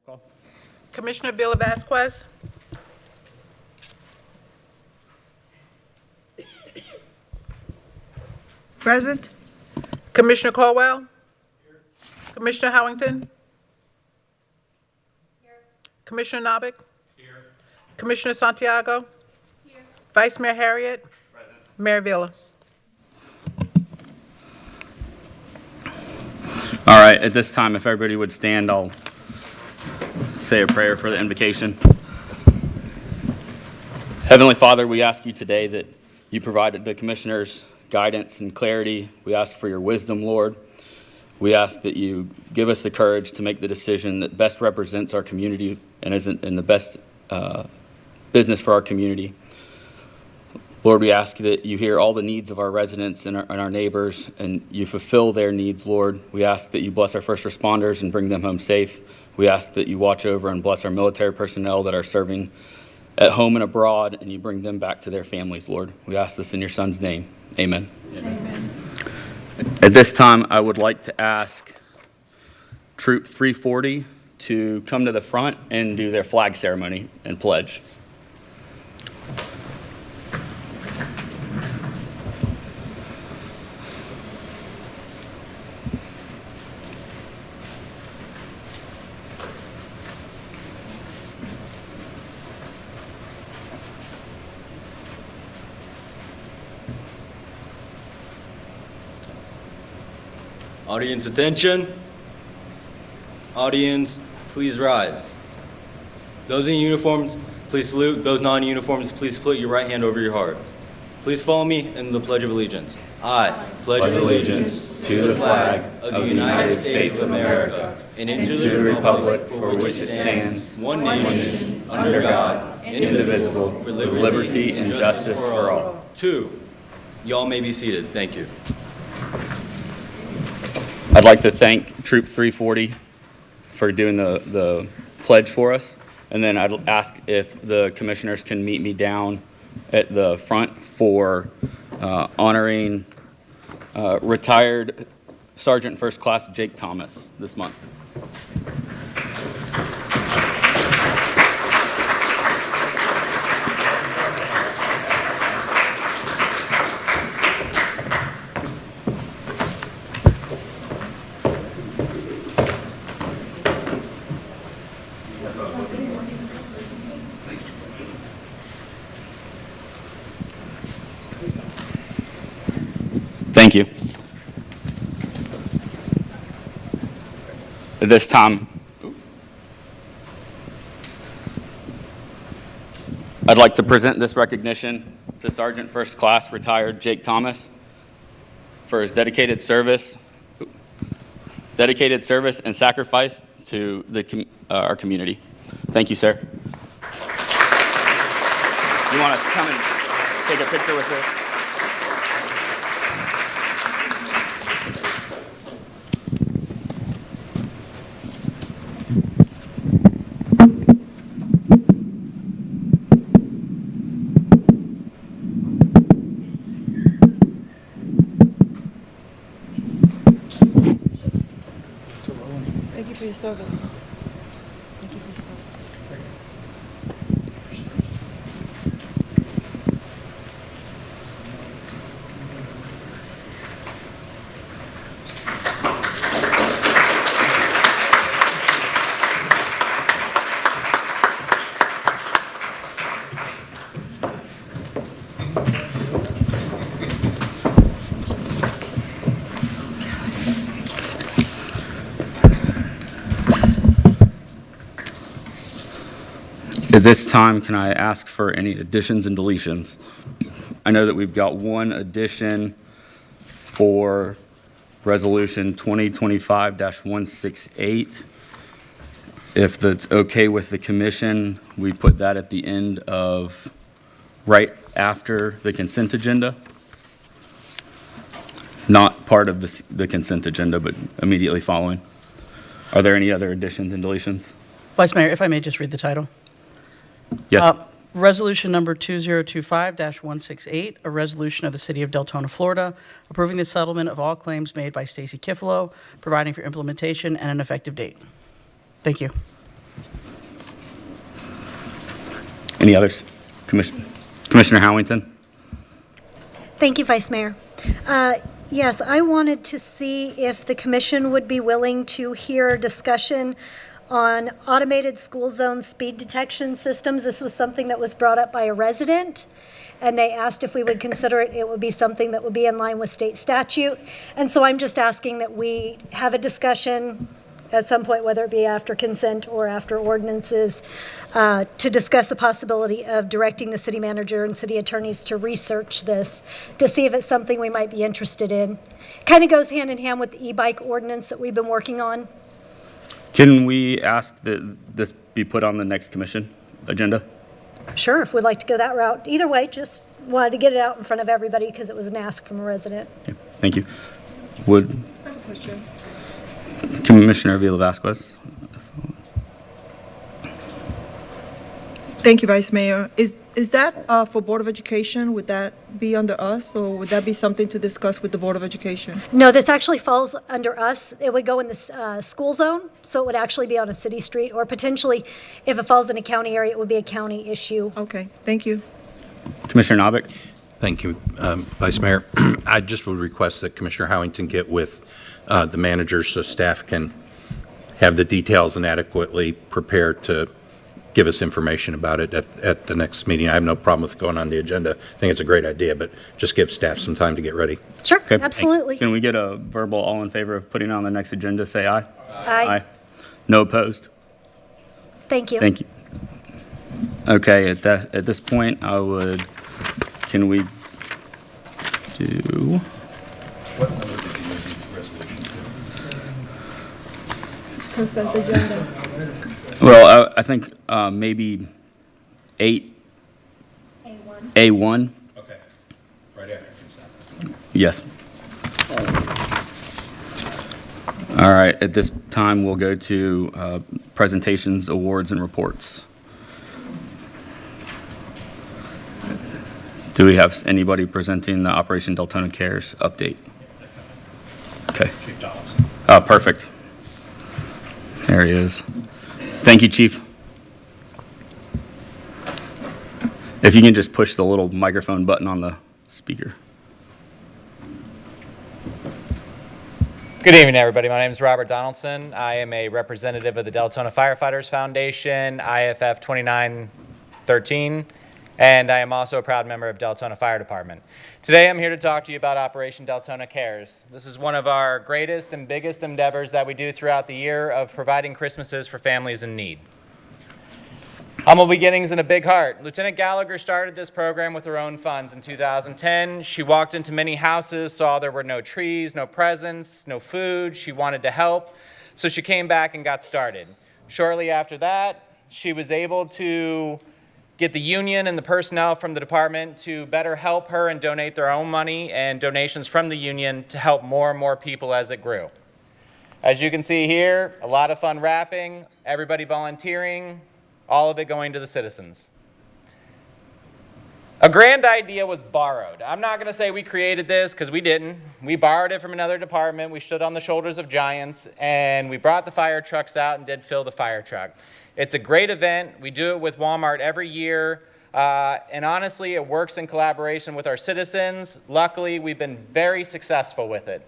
Roll call. Commissioner Villa Vasquez. Present. Commissioner Caldwell. Commissioner Howington. Commissioner Novick. Commissioner Santiago. Vice Mayor Harriet. Mayor Villa. All right, at this time, if everybody would stand, I'll say a prayer for the invocation. Heavenly Father, we ask you today that you provided the commissioners guidance and clarity. We ask for your wisdom, Lord. We ask that you give us the courage to make the decision that best represents our community and is in the best business for our community. Lord, we ask that you hear all the needs of our residents and our neighbors, and you fulfill their needs, Lord. We ask that you bless our first responders and bring them home safe. We ask that you watch over and bless our military personnel that are serving at home and abroad, and you bring them back to their families, Lord. We ask this in your Son's name. Amen. Amen. At this time, I would like to ask Troop 340 to come to the front and do their flag ceremony and pledge. Audience attention. Audience, please rise. Those in uniforms, please salute. Those non-uniforms, please put your right hand over your heart. Please follow me in the Pledge of Allegiance. I pledge allegiance to the flag of the United States of America and to the republic for which it stands, one nation, under God, indivisible, with liberty and justice for all. 2. Y'all may be seated. Thank you. I'd like to thank Troop 340 for doing the pledge for us. And then I'd ask if the commissioners can meet me down at the front for honoring retired Sergeant First Class Jake Thomas this month. Thank you. At this time, I'd like to present this recognition to Sergeant First Class retired Jake Thomas for his dedicated service and sacrifice to our community. Thank you, sir. You want to come and take a picture with this? Thank you for your service. Thank you for your service. At this time, can I ask for any additions and deletions? I know that we've got one addition for Resolution 2025-168. If that's okay with the commission, we put that at the end of, right after the consent agenda. Not part of the consent agenda, but immediately following. Are there any other additions and deletions? Vice Mayor, if I may just read the title. Yes. Resolution number 2025-168, a resolution of the City of Deltona, Florida, approving the settlement of all claims made by Stacy Kifalo, providing for implementation and an effective date. Thank you. Any others? Commissioner Howington? Thank you, Vice Mayor. Yes, I wanted to see if the commission would be willing to hear a discussion on automated school zone speed detection systems. This was something that was brought up by a resident, and they asked if we would consider it. It would be something that would be in line with state statute. And so I'm just asking that we have a discussion at some point, whether it be after consent or after ordinances, to discuss the possibility of directing the city manager and city attorneys to research this, to see if it's something we might be interested in. Kind of goes hand in hand with the e-bike ordinance that we've been working on. Can we ask that this be put on the next commission agenda? Sure, if we'd like to go that route. Either way, just wanted to get it out in front of everybody because it was an ask from a resident. Okay, thank you. Would Commissioner Vila Vasquez? Thank you, Vice Mayor. Is that for Board of Education? Would that be under us, or would that be something to discuss with the Board of Education? No, this actually falls under us. It would go in the school zone, so it would actually be on a city street, or potentially, if it falls in a county area, it would be a county issue. Okay, thank you. Commissioner Novick? Thank you, Vice Mayor. I just would request that Commissioner Howington get with the managers so staff can have the details and adequately prepared to give us information about it at the next meeting. I have no problem with going on the agenda. I think it's a great idea, but just give staff some time to get ready. Sure, Okay. absolutely. Can we get a verbal all in favor of putting it on the next agenda? Say aye. Aye. No opposed? Thank you. Thank you. Okay, at this point, can we do? Consent agenda. Well, I think maybe 8A1. Okay. Right after consent. Yes. All right, at this time, we'll go to presentations, awards, and reports. Do we have anybody presenting the Operation Deltona Cares update? Okay. Chief Dollars. Perfect. There he is. Thank you, Chief. If you can just push the little microphone button on the speaker. Good evening, everybody. My name is Robert Donaldson. I am a representative of the Deltona Firefighters Foundation, IFF 2913, and I am also a proud member of Deltona Fire Department. Today, I'm here to talk to you about Operation Deltona Cares. This is one of our greatest and biggest endeavors that we do throughout the year of providing Christmases for families in need. Humble beginnings and a big heart. Lieutenant Gallagher started this program with her own funds in 2010. She walked into many houses, saw there were no trees, no presents, no food. She wanted to help, so she came back and got started. Shortly after that, she was able to get the union and the personnel from the department to better help her and donate their own money and donations from the union to help more and more people as it grew. As you can see here, a lot of fun wrapping, everybody volunteering, all of it going to the citizens. A grand idea was borrowed. I'm not going to say we created this because we didn't. We borrowed it from another department. We stood on the shoulders of giants, and we brought the fire trucks out and did fill the fire truck. It's a great event. We do it with Walmart every year, and honestly, it works in collaboration with our citizens. Luckily, we've been very successful with it.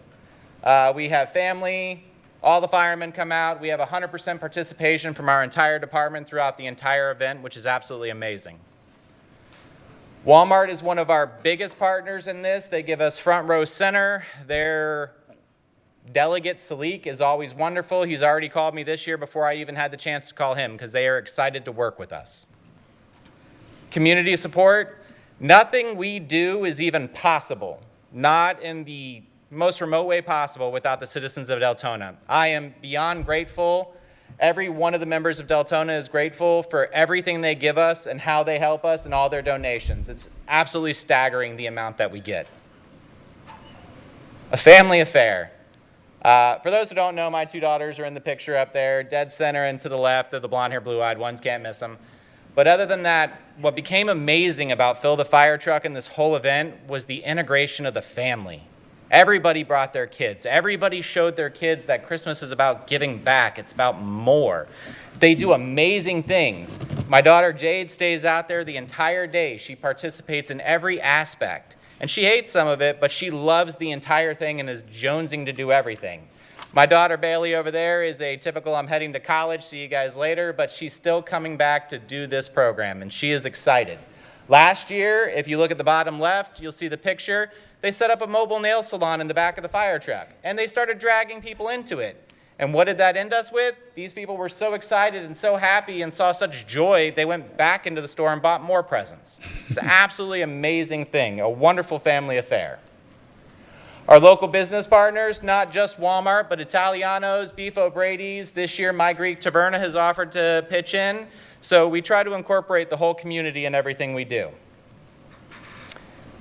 We have family. All the firemen come out. We have 100% participation from our entire department throughout the entire event, which is absolutely amazing. Walmart is one of our biggest partners in this. They give us front row center. Their delegate, Salik, is always wonderful. He's already called me this year before I even had the chance to call him because they are excited to work with us. Community support. Nothing we do is even possible, not in the most remote way possible without the citizens of Deltona. I am beyond grateful. Every one of the members of Deltona is grateful for everything they give us and how they help us and all their donations. It's absolutely staggering the amount that we get. A family affair. For those who don't know, my two daughters are in the picture up there, dead center and to the left. They're the blonde-haired, blue-eyed ones, can't miss them. But other than that, what became amazing about Fill the Fire Truck and this whole event was the integration of the family. Everybody brought their kids. Everybody showed their kids that Christmas is about giving back. It's about more. They do amazing things. My daughter Jade stays out there the entire day. She participates in every aspect. And she hates some of it, but she loves the entire thing and is jonesing to do everything. My daughter Bailey over there is a typical I'm heading to college, see you guys later, but she's still coming back to do this program, and she is excited. Last year, if you look at the bottom left, you'll see the picture. They set up a mobile nail salon in the back of the fire truck, and they started dragging people into it. And what did that end us with? These people were so excited and so happy and saw such joy, they went back into the store and bought more presents. It's an absolutely amazing thing, a wonderful family affair. Our local business partners, not just Walmart, but Italiano's, Beef O'Brady's. This year, My Greek Taverna has offered to pitch in. So we try to incorporate the whole community in everything we do.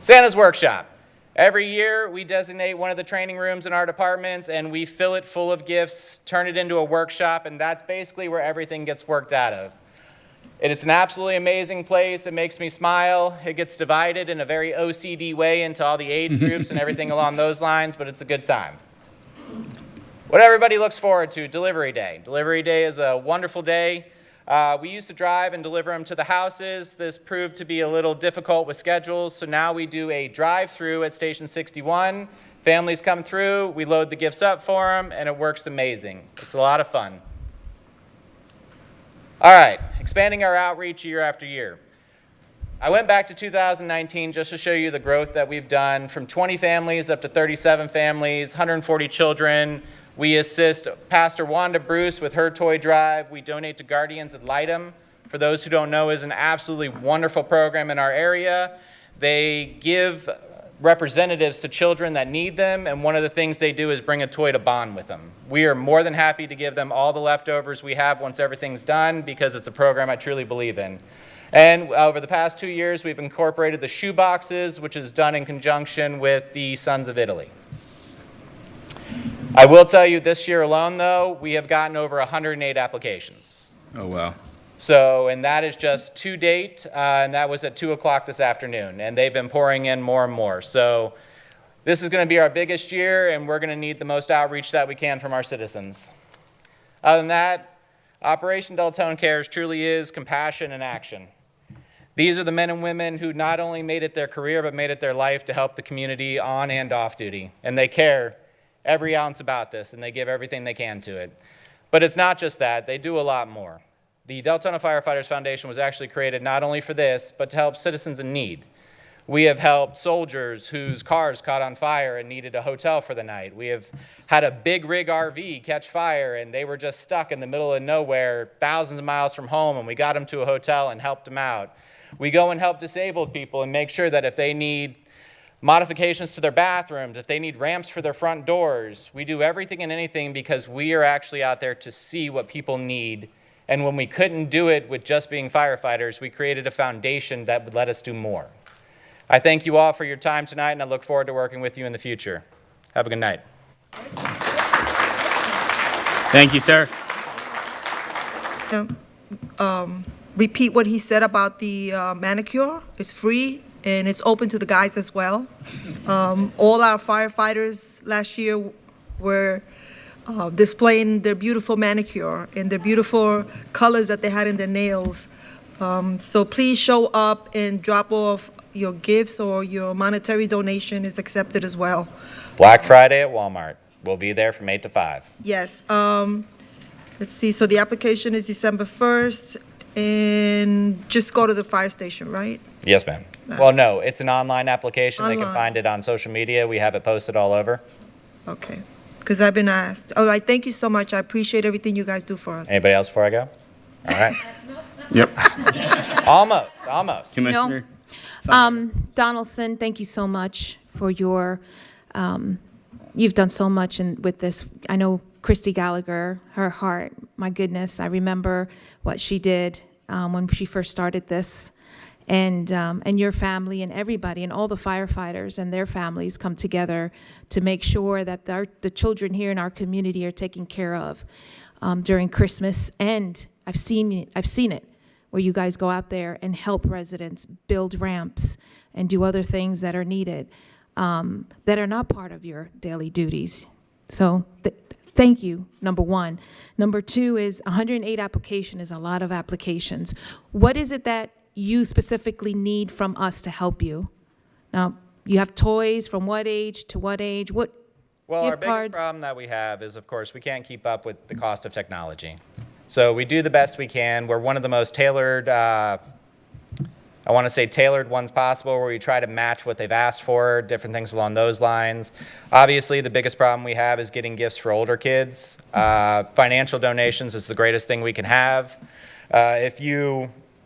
Santa's Workshop. Every year, we designate one of the training rooms in our departments, and we fill it full of gifts, turn it into a workshop, and that's basically where everything gets worked out of. It is an absolutely amazing place. It makes me smile. It gets divided in a very OCD way into all the age groups and everything along those lines, but it's a good time. What everybody looks forward to, Delivery Day. Delivery Day is a wonderful day. We used to drive and deliver them to the houses. This proved to be a little difficult with schedules, so now we do a drive-through at Station 61. Families come through, we load the gifts up for them, and it works amazing. It's a lot of fun. All right, expanding our outreach year after year. I went back to 2019 just to show you the growth that we've done from 20 families up to 37 families, 140 children. We assist Pastor Wanda Bruce with her toy drive. We donate to Guardians Ad Litem. For those who don't know, is an absolutely wonderful program in our area. They give representatives to children that need them, and one of the things they do is bring a toy to bond with them. We are more than happy to give them all the leftovers we have once everything's done because it's a program I truly believe in. And over the past 2 years, we've incorporated the shoe boxes, which is done in conjunction with the Sons of Italy. I will tell you this year alone, though, we have gotten over 108 applications. Oh, wow. So, and that is just to date, and that was at 2 o'clock this afternoon, and they've been pouring in more and more. So this is going to be our biggest year, and we're going to need the most outreach that we can from our citizens. Other than that, Operation Deltona Cares truly is compassion in action. These are the men and women who not only made it their career, but made it their life to help the community on and off duty, and they care every ounce about this, and they give everything they can to it. But it's not just that, they do a lot more. The Deltona Firefighters Foundation was actually created not only for this, but to help citizens in need. We have helped soldiers whose cars caught on fire and needed a hotel for the night. We have had a big rig RV catch fire, and they were just stuck in the middle of nowhere, thousands of miles from home, and we got them to a hotel and helped them out. We go and help disabled people and make sure that if they need modifications to their bathrooms, if they need ramps for their front doors, we do everything and anything because we are actually out there to see what people need. And when we couldn't do it with just being firefighters, we created a foundation that would let us do more. I thank you all for your time tonight, and I look forward to working with you in the future. Have a good night. Thank you, sir. Repeat what he said about the manicure. It's free, and it's open to the guys as well. All our firefighters last year were displaying their beautiful manicure and their beautiful colors that they had in their nails. So please show up and drop off your gifts, or your monetary donation is accepted as well. Black Friday at Walmart. We'll be there from 8 to 5. Yes. Let's see. So the application is December 1st, and just go to the fire station, right? Yes, ma'am. Well, no, it's an online application. They can Online. find it on social media. We have it posted all over. Okay. Because I've been asked. All right. Thank you so much. I appreciate everything you guys do for us. Anybody else before I go? All right. Yep. Almost. Commissioner? Donaldson, thank you so much for your, you've done so much with this. I know Christy Gallagher, her heart, my goodness, I remember what she did when she first started this. And your family and everybody and all the firefighters and their families come together to make sure that the children here in our community are taken care of during Christmas. And I've seen it, where you guys go out there and help residents build ramps and do other things that are needed. that are not part of your daily duties. So thank you, number one. Number two is 108 application is a lot of applications. What is it that you specifically need from us to help you? Now, you have toys from what age to what age? What Well, our gift biggest cards? problem that we have is, of course, we can't keep up with the cost of technology. So we do the best we can. We're one of the most tailored, I want to say tailored ones possible, where we try to match what they've asked for, different things along those lines. Obviously, the biggest problem we have is getting gifts for older kids. Financial donations is the greatest thing we can have.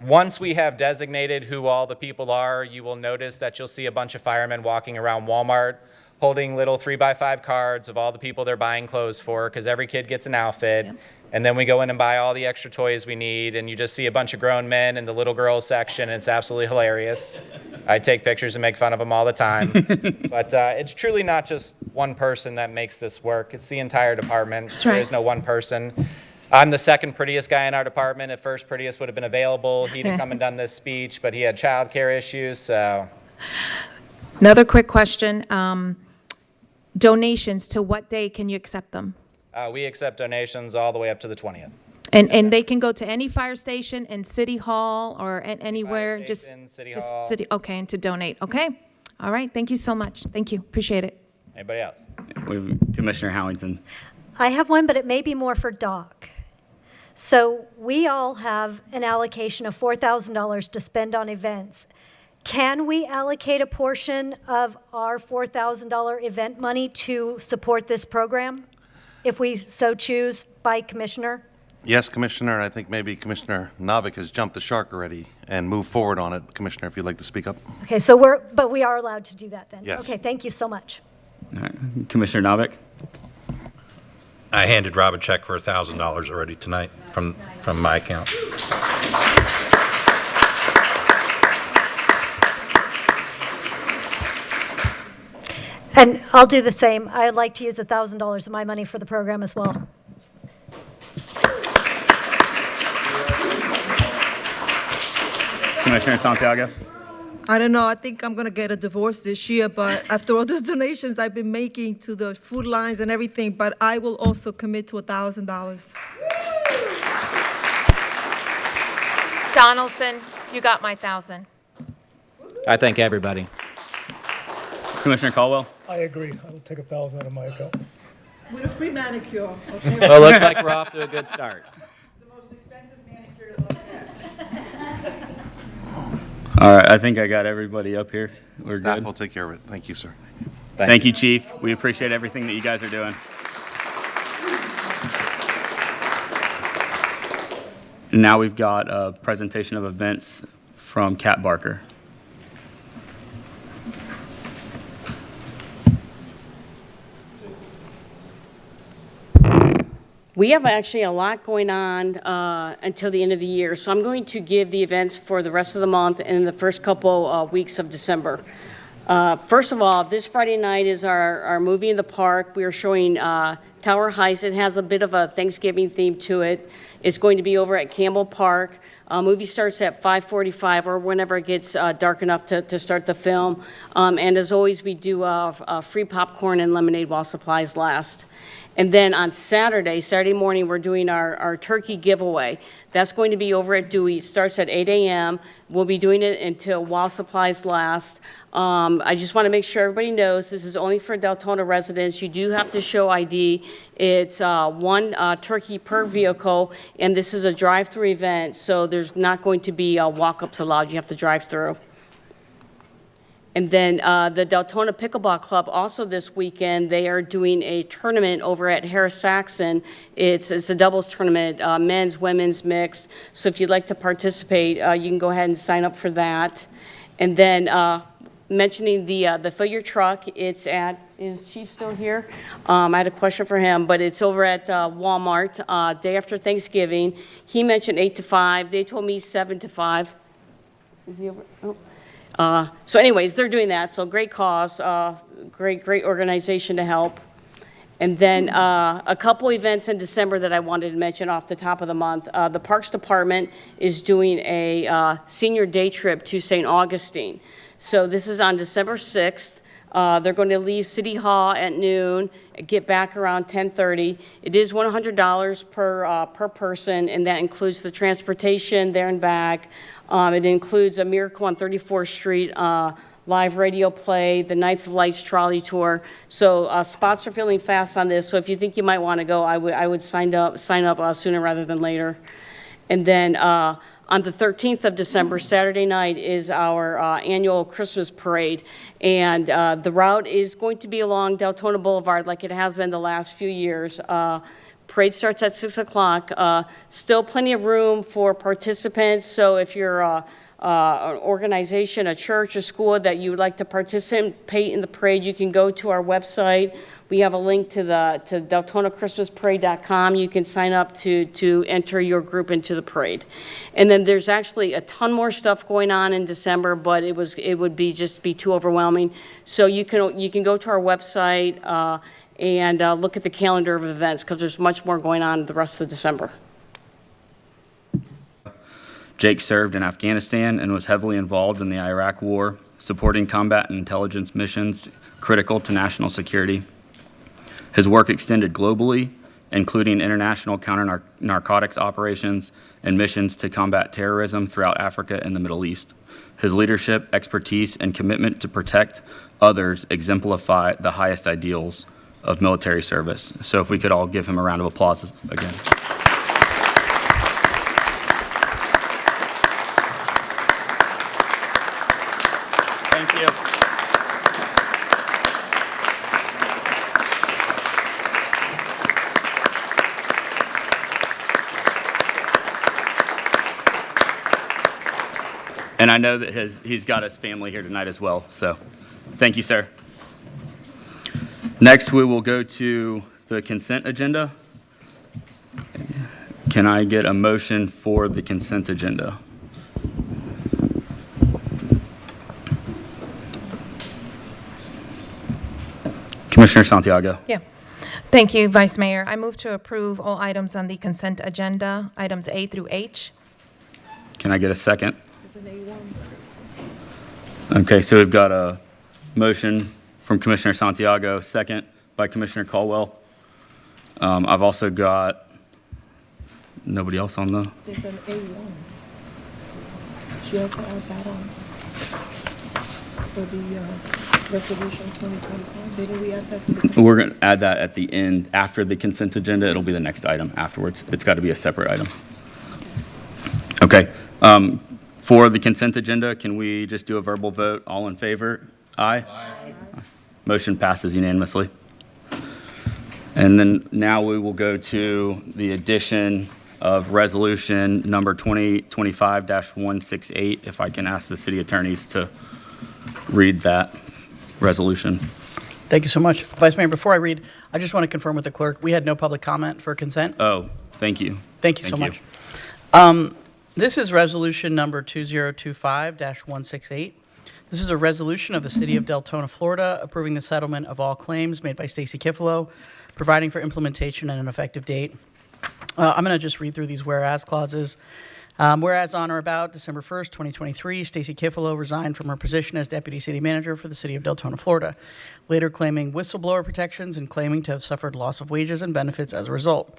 Once we have designated who all the people are, you will notice that you'll see a bunch of firemen walking around Walmart holding little 3x5 cards of all the people they're buying clothes for, because every kid gets an outfit. Yep. And then we go in and buy all the extra toys we need, and you just see a bunch of grown men in the little girls section, and it's absolutely hilarious. I take pictures and make fun of them all the time. But it's truly not just one person that makes this work. It's the entire department. That's There right. is no one person. I'm the second prettiest guy in our department. If first prettiest would have been available, he'd have come and done this speech, but he had childcare issues, so. Another quick question. Donations, to what day can you accept them? We accept donations all the way up to the 20th. And they can go to any fire station in City Hall or anywhere? Fire just station, City just Hall. Okay, and to donate, okay? All right, thank you so much. Thank you, appreciate it. Anybody else? We have Commissioner Howington. I have one, but it may be more for Doc. So we all have an allocation of $4,000 to spend on events. Can we allocate a portion of our $4,000 event money to support this program, if we so choose, by Commissioner? Yes, Commissioner. I think maybe Commissioner Novick has jumped the shark already and moved forward on it. Commissioner, if you'd like to speak up. Okay, so but we are allowed to do that then? Yes. Okay, thank you so much. All right. Commissioner Novick. I handed Rob a check for $1,000 already tonight from my account. And I'll do the same. I'd like to use $1,000 of my money for the program as well. Commissioner Santiago. I don't know, I think I'm gonna get a divorce this year, but after all those donations I've been making to the food lines and everything, but I will also commit to $1,000. Donaldson, you got my 1,000. I thank everybody. Commissioner Caldwell. I agree. I will take 1,000 out of my account. With a free manicure, okay? Well, it looks like we're off to a good start. The most expensive manicure to look at. All right, I think I got everybody up here. We're Staff good. will take care of it. Thank you, sir. Thank you, Chief. We appreciate everything that you guys are doing. And now we've got a presentation of events from Kat Barker. We have actually a lot going on until the end of the year, so I'm going to give the events for the rest of the month and the first couple weeks of December. First of all, this Friday night is our movie in the park. We are showing Tower Heist. It has a bit of a Thanksgiving theme to it. It's going to be over at Campbell Park. Movie starts at 5:45 or whenever it gets dark enough to start the film. And as always, we do free popcorn and lemonade while supplies last. And then on Saturday morning, we're doing our turkey giveaway. That's going to be over at Dewey. It starts at 8 a.m. We'll be doing it until while supplies last. I just want to make sure everybody knows this is only for Deltona residents. You do have to show ID. It's one turkey per vehicle, and this is a drive-through event, so there's not going to be walk-ups allowed. You have to drive through. And then the Deltona Pickleball Club, also this weekend, they are doing a tournament over at Harris-Saxon. It's a doubles tournament, men's, women's, mixed. So if you'd like to participate, you can go ahead and sign up for that. And then mentioning the Fill Your Truck, is Chief still here? I had a question for him, but it's over at Walmart, day after Thanksgiving. He mentioned 8 to 5. They told me 7 to 5. Is he over? Oh. So anyways, they're doing that, so great cause, great organization to help. And then a couple events in December that I wanted to mention off the top of the month. The Parks Department is doing a senior day trip to St. Augustine. So this is on December 6th. They're going to leave City Hall at noon, get back around 10:30. It is $100 per person, and that includes the transportation there and back. It includes a Miracle on 34th Street live radio play, the Knights of Lights trolley tour. So spots are filling fast on this. So if you think you might want to go, I would sign up sooner rather than later. And then on the 13th of December, Saturday night, is our annual Christmas parade. And the route is going to be along Deltona Boulevard like it has been the last few years. Parade starts at 6 o'clock. Still plenty of room for participants. So if you're an organization, a church, a school that you would like to participate in the parade, you can go to our website. We have a link to DeltonaChristmasParade.com. You can sign up to enter your group into the parade. And then there's actually a ton more stuff going on in December, but it would be too overwhelming. So you can go to our website and look at the calendar of events, because there's much more going on the rest of December. Jake served in Afghanistan and was heavily involved in the Iraq War, supporting combat and intelligence missions critical to national security. His work extended globally, including international counter-narcotics operations and missions to combat terrorism throughout Africa and the Middle East. His leadership, expertise, and commitment to protect others exemplify the highest ideals of military service. So if we could all give him a round of applause again. Thank you. And I know that he's got his family here tonight as well, so thank you, sir. Next, we will go to the consent agenda. Can I get a motion for the consent agenda? Commissioner Santiago. Yeah. Thank you, Vice Mayor. I move to approve all items on the consent agenda, items A through H. Can I get a second? Okay, so we've got a motion from Commissioner Santiago, second by Commissioner Caldwell. I've also got nobody else on the. There's an A1. So she has to add that on for the resolution 2025. Didn't we add that to the? We're going to add that at the end after the consent agenda. It'll be the next item afterwards. It's got to be a separate item. Okay. For the consent agenda, can we just do a verbal vote? All in favor? Aye. Aye. Motion passes unanimously. And then now we will go to the addition of resolution number 2025-168. If I can ask the city attorneys to read that resolution. Thank you so much. Vice Mayor, before I read, I just want to confirm with the clerk, we had no public comment for consent. Oh, thank you. Thank you so much. This is resolution number 2025-168. This is a resolution of the City of Deltona, Florida, approving the settlement of all claims made by Stacy Kifalo, providing for implementation and an effective date. I'm going to just read through these whereas clauses. Whereas on or about December 1st, 2023, Stacy Kifalo resigned from her position as Deputy City Manager for the City of Deltona, Florida, later claiming whistleblower protections and claiming to have suffered loss of wages and benefits as a result.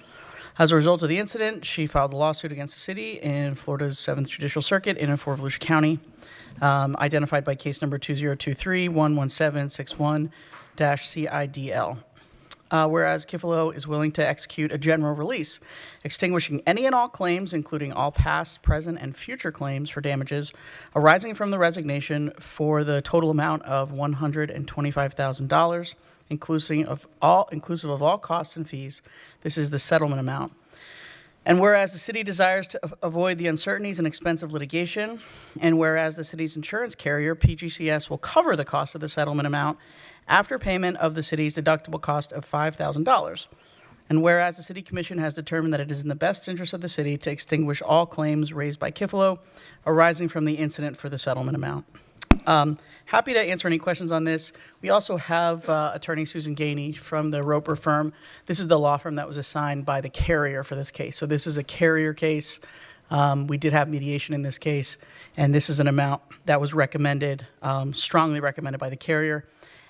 As a result of the incident, she filed a lawsuit against the city in Florida's 7th Judicial Circuit in and for Volusia County, identified by case number 2023-11761-CIDL. Whereas Kifalo is willing to execute a general release, extinguishing any and all claims, including all past, present, and future claims for damages arising from the resignation for the total amount of $125,000, inclusive of all costs and fees. This is the settlement amount. And whereas the city desires to avoid the uncertainties and expense of litigation, and whereas the city's insurance carrier, PGCS, will cover the cost of the settlement amount after payment of the city's deductible cost of $5,000. And whereas the City Commission has determined that it is in the best interest of the city to extinguish all claims raised by Kifalo arising from the incident for the settlement amount. Happy to answer any questions on this. We also have attorney Susan Gainey from the Roper firm. This is the law firm that was assigned by the carrier for this case. So this is a carrier case. We did have mediation in this case, and this is an amount that was recommended, strongly recommended by the carrier.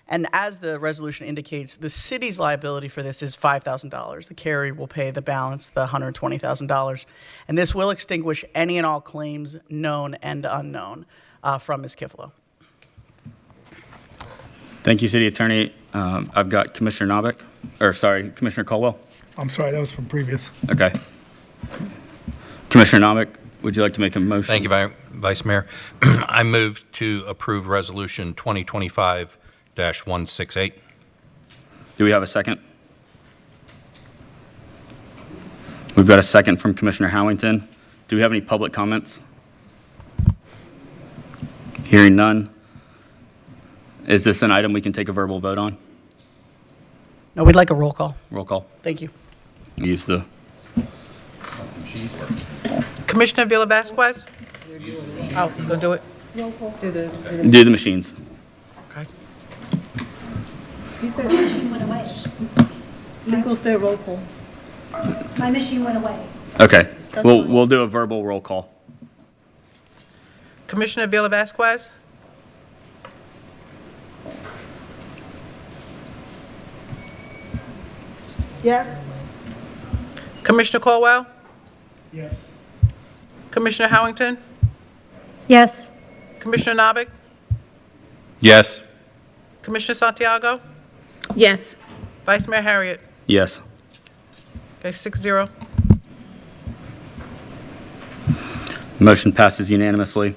And as the resolution indicates, the city's liability for this is $5,000. The carrier will pay the balance, the $120,000. And this will extinguish any and all claims, known and unknown, from Ms. Kifalo. Thank you, City Attorney. I've got Commissioner Commissioner Caldwell. I'm sorry, that was from previous. Okay. Commissioner Novick, would you like to make a motion? Thank you, Vice Mayor. I move to approve Resolution 2025-168. Do we have a second? We've got a second from Commissioner Howington. Do we have any public comments? Hearing none. Is this an item we can take a verbal vote on? No, we'd like a roll call. Roll call. Thank you. Use the, Commissioner Villa Vasquez? Oh, go do it. do the machines. Okay. He said machine went away. Legal said roll call. My machine went away. Okay. We'll do a verbal roll call. Commissioner Villa Vasquez? Yes? Commissioner Caldwell? Yes. Commissioner Howington? Yes. Commissioner Novick? Yes. Commissioner Santiago? Yes. Vice Mayor Harriet? Yes. Okay, 6-0. Motion passes unanimously.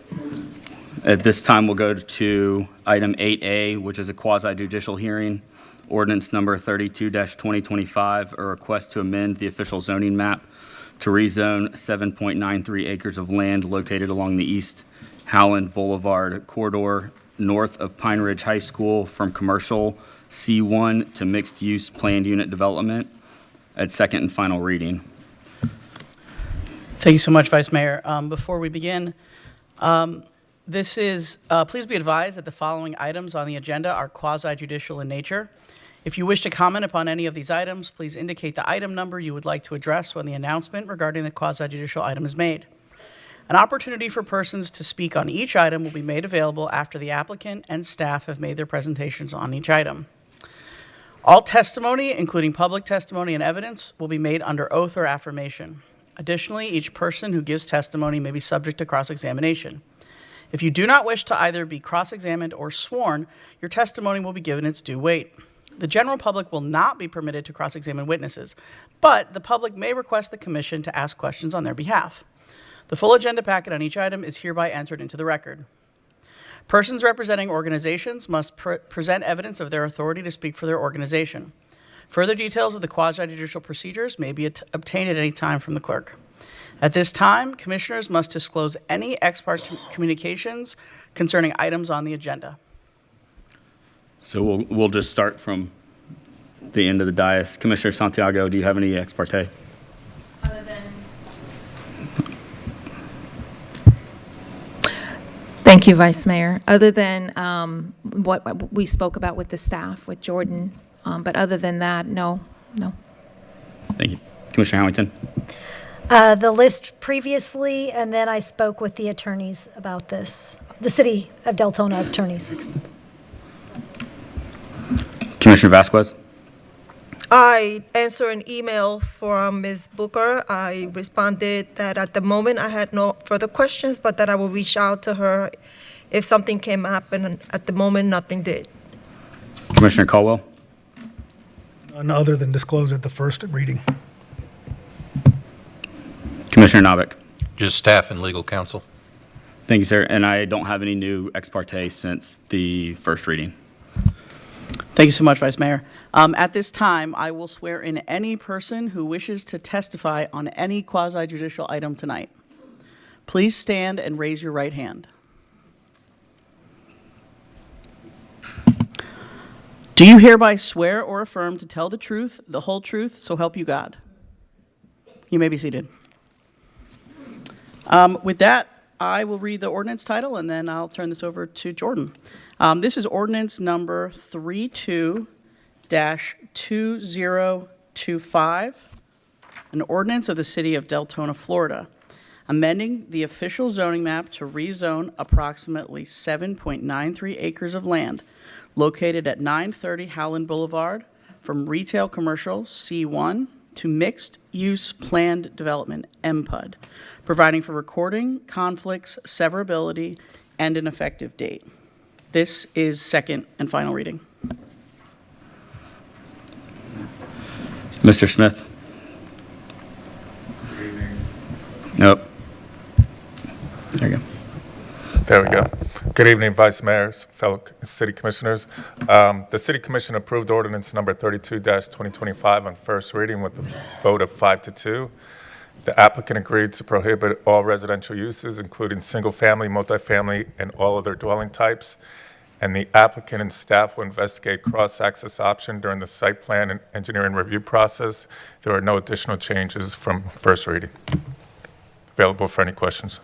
At this time, we'll go to item 8A, which is a quasi-judicial hearing. Ordinance number 32-2025, a request to amend the official zoning map to rezone 7.93 acres of land located along the East Howland Boulevard corridor north of Pine Ridge High School from commercial C1 to mixed-use planned unit development at second and final reading. Thank you so much, Vice Mayor. Before we begin, please be advised that the following items on the agenda are quasi-judicial in nature. If you wish to comment upon any of these items, please indicate the item number you would like to address when the announcement regarding the quasi-judicial item is made. An opportunity for persons to speak on each item will be made available after the applicant and staff have made their presentations on each item. All testimony, including public testimony and evidence, will be made under oath or affirmation. Additionally, each person who gives testimony may be subject to cross-examination. If you do not wish to either be cross-examined or sworn, your testimony will be given its due weight. The general public will not be permitted to cross-examine witnesses, but the public may request the commission to ask questions on their behalf. The full agenda packet on each item is hereby entered into the record. Persons representing organizations must present evidence of their authority to speak for their organization. Further details of the quasi-judicial procedures may be obtained at any time from the clerk. At this time, commissioners must disclose any ex parte communications concerning items on the agenda. So we'll just start from the end of the dais. Commissioner Santiago, do you have any ex parte? Other than. Thank you, Vice Mayor. Other than what we spoke about with the staff, with Jordan, but other than that, no. Thank you. Commissioner Howington? The list previously, and then I spoke with the attorneys about this, the City of Deltona attorneys. Commissioner Vasquez? I answered an email from Ms. Booker. I responded that at the moment I had no further questions, but that I will reach out to her if something came up, and at the moment, nothing did. Commissioner Caldwell? None other than disclosed at the first reading. Commissioner Novick? Just staff and legal counsel. Thank you, sir. And I don't have any new ex parte since the first reading. Thank you so much, Vice Mayor. At this time, I will swear in any person who wishes to testify on any quasi-judicial item tonight. Please stand and raise your right hand. Do you hereby swear or affirm to tell the truth, the whole truth, so help you God? You may be seated. With that, I will read the ordinance title, and then I'll turn this over to Jordan. This is ordinance number 32-2025, an ordinance of the City of Deltona, Florida, amending the official zoning map to rezone approximately 7.93 acres of land located at 930 Howland Boulevard from retail commercial C1 to mixed-use planned development MPUD, providing for recording, conflicts, severability, and an effective date. This is second and final reading. Mr. Smith? Nope. There you go. There we go. Good evening, Vice Mayors, fellow City Commissioners. The City Commission approved ordinance number 32-2025 on first reading with a vote of 5-2. The applicant agreed to prohibit all residential uses, including single-family, multifamily, and all other dwelling types. And the applicant and staff will investigate cross-access option during the site plan and engineering review process. There are no additional changes from first reading. Available for any questions.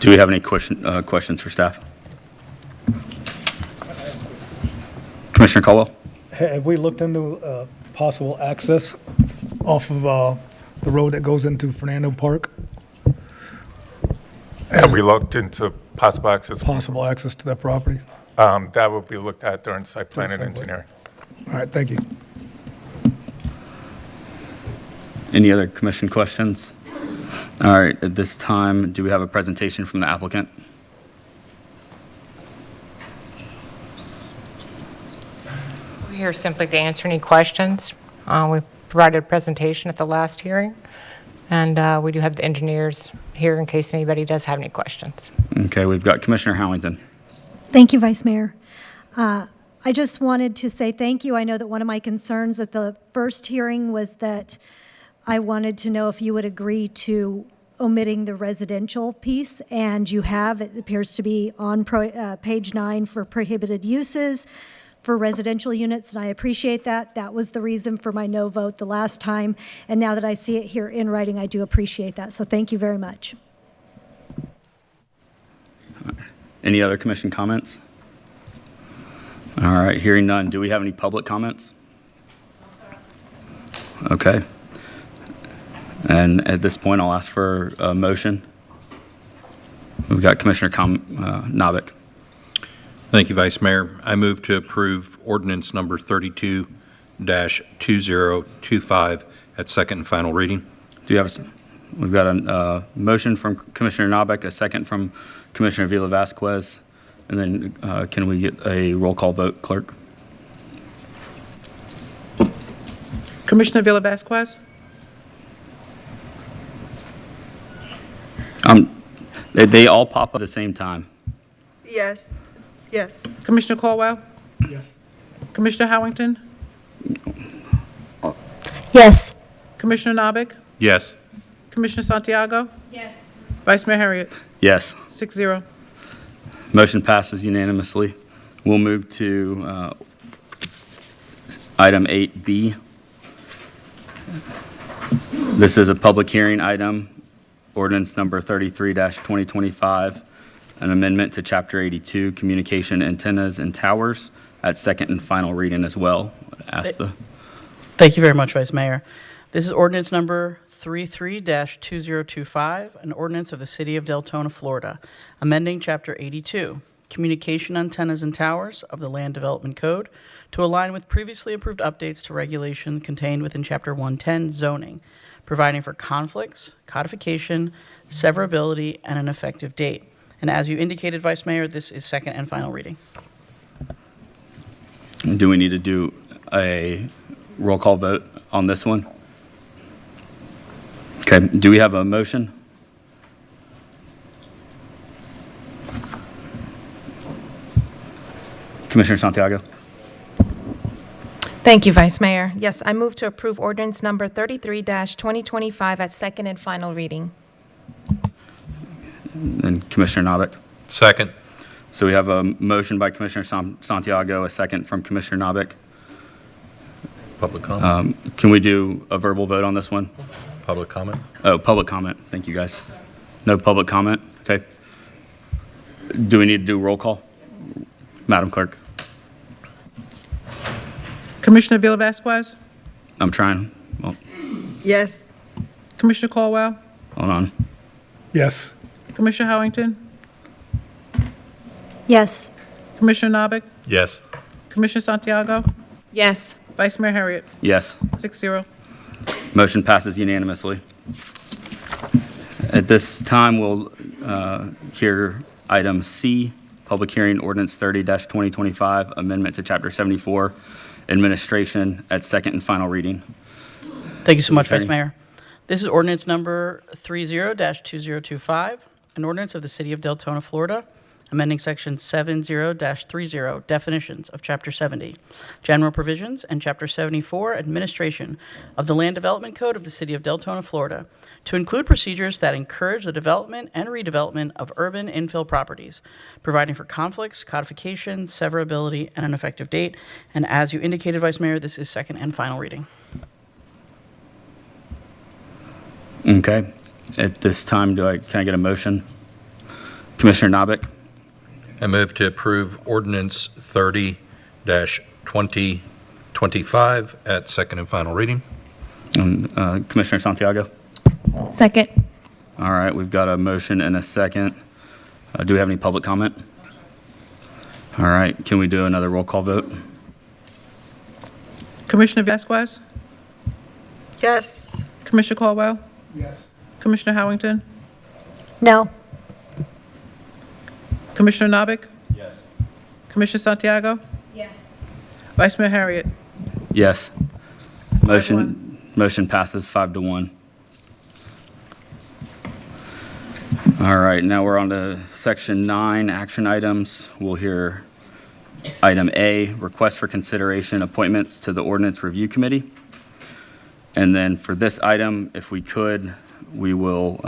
Do we have any questions for staff? Commissioner Caldwell? Have we looked into possible access off of the road that goes into Fernando Park? Have we looked into possible access? Possible access to that property? That will be looked at during site plan and engineering. All right, thank you. Any other commission questions? All right, at this time, do we have a presentation from the applicant? We're here simply to answer any questions. We provided a presentation at the last hearing, and we do have the engineers here in case anybody does have any questions. Okay, we've got Commissioner Howington. Thank you, Vice Mayor. I just wanted to say thank you. I know that one of my concerns at the first hearing was that I wanted to know if you would agree to omitting the residential piece, and you have. It appears to be on page 9 for prohibited uses for residential units, and I appreciate that. That was the reason for my no vote the last time, and now that I see it here in writing, I do appreciate that. So thank you very much. Any other commission comments? All right, hearing none. Do we have any public comments? Okay. And at this point, I'll ask for a motion. We've got Commissioner Novick. Thank you, Vice Mayor. I move to approve ordinance number 32-2025 at second and final reading. Do you have we've got a motion from Commissioner Novick, a second from Commissioner Vila Vasquez, and then can we get a roll call vote, clerk? Commissioner Vila Vasquez? They all pop up at the same time. Yes, yes. Commissioner Caldwell? Yes. Commissioner Howington? Yes. Commissioner Novick? Yes. Commissioner Santiago? Yes. Vice Mayor Harriet? Yes. 6-0. Motion passes unanimously. We'll move to item 8B. This is a public hearing item, ordinance number 33-2025, an amendment to Chapter 82, Communication Antennas and Towers, at second and final reading as well. Thank you very much, Vice Mayor. This is ordinance number 33-2025, an ordinance of the City of Deltona, Florida, amending Chapter 82, Communication Antennas and Towers of the Land Development Code to align with previously approved updates to regulation contained within Chapter 110 zoning, providing for conflicts, codification, severability, and an effective date. And as you indicated, Vice Mayor, this is second and final reading. Do we need to do a roll call vote on this one? Okay, do we have a motion? Commissioner Santiago? Thank you, Vice Mayor. Yes, I move to approve ordinance number 33-2025 at second and final reading. And Commissioner Novick? Second. So we have a motion by Commissioner Santiago, a second from Commissioner Novick. Public comment. Can we do a verbal vote on this one? Public comment. Oh, public comment. Thank you, guys. No public comment? Okay. Do we need to do roll call? Madam Clerk? Commissioner Vila Vasquez? I'm trying. Well, Yes. Commissioner Caldwell? Hold on. Yes. Commissioner Harrington, Yes. Commissioner Narbeck, Yes. Commissioner Santiago, Yes. Vice Mayor Harriet, Yes. 6-0. Motion passes unanimously. At this time, we'll hear item C, public hearing ordinance 30-2025, amendment to Chapter 74, administration at second and final reading. Thank you so much, Vice Attorney. Mayor. This is ordinance number 30-2025, an ordinance of the City of Deltona, Florida, amending Section 70-30, definitions of Chapter 70, general provisions, and Chapter 74, administration of the Land Development Code of the City of Deltona, Florida, to include procedures that encourage the development and redevelopment of urban infill properties, providing for conflicts, codification, severability, and an effective date. And as you indicated, Vice Mayor, this is second and final reading. Okay. At this time, can I get a motion? Commissioner Narbeck? I move to approve ordinance 30-2025 at second and final reading. And Commissioner Santiago? Second. All right, we've got a motion and a second. Do we have any public comment? All right, can we do another roll call vote? Commissioner Vasquez, Yes. Commissioner Caldwell, Yes. Commissioner Harrington, No. Commissioner Narbeck, Yes. Commissioner Santiago, Yes. Vice Mayor Harriet, Yes. Motion passes 5-1. All right, now we're on to Section 9, action items. We'll hear item A, request for consideration appointments to the Ordinance Review Committee. And then for this item, if we could, we'll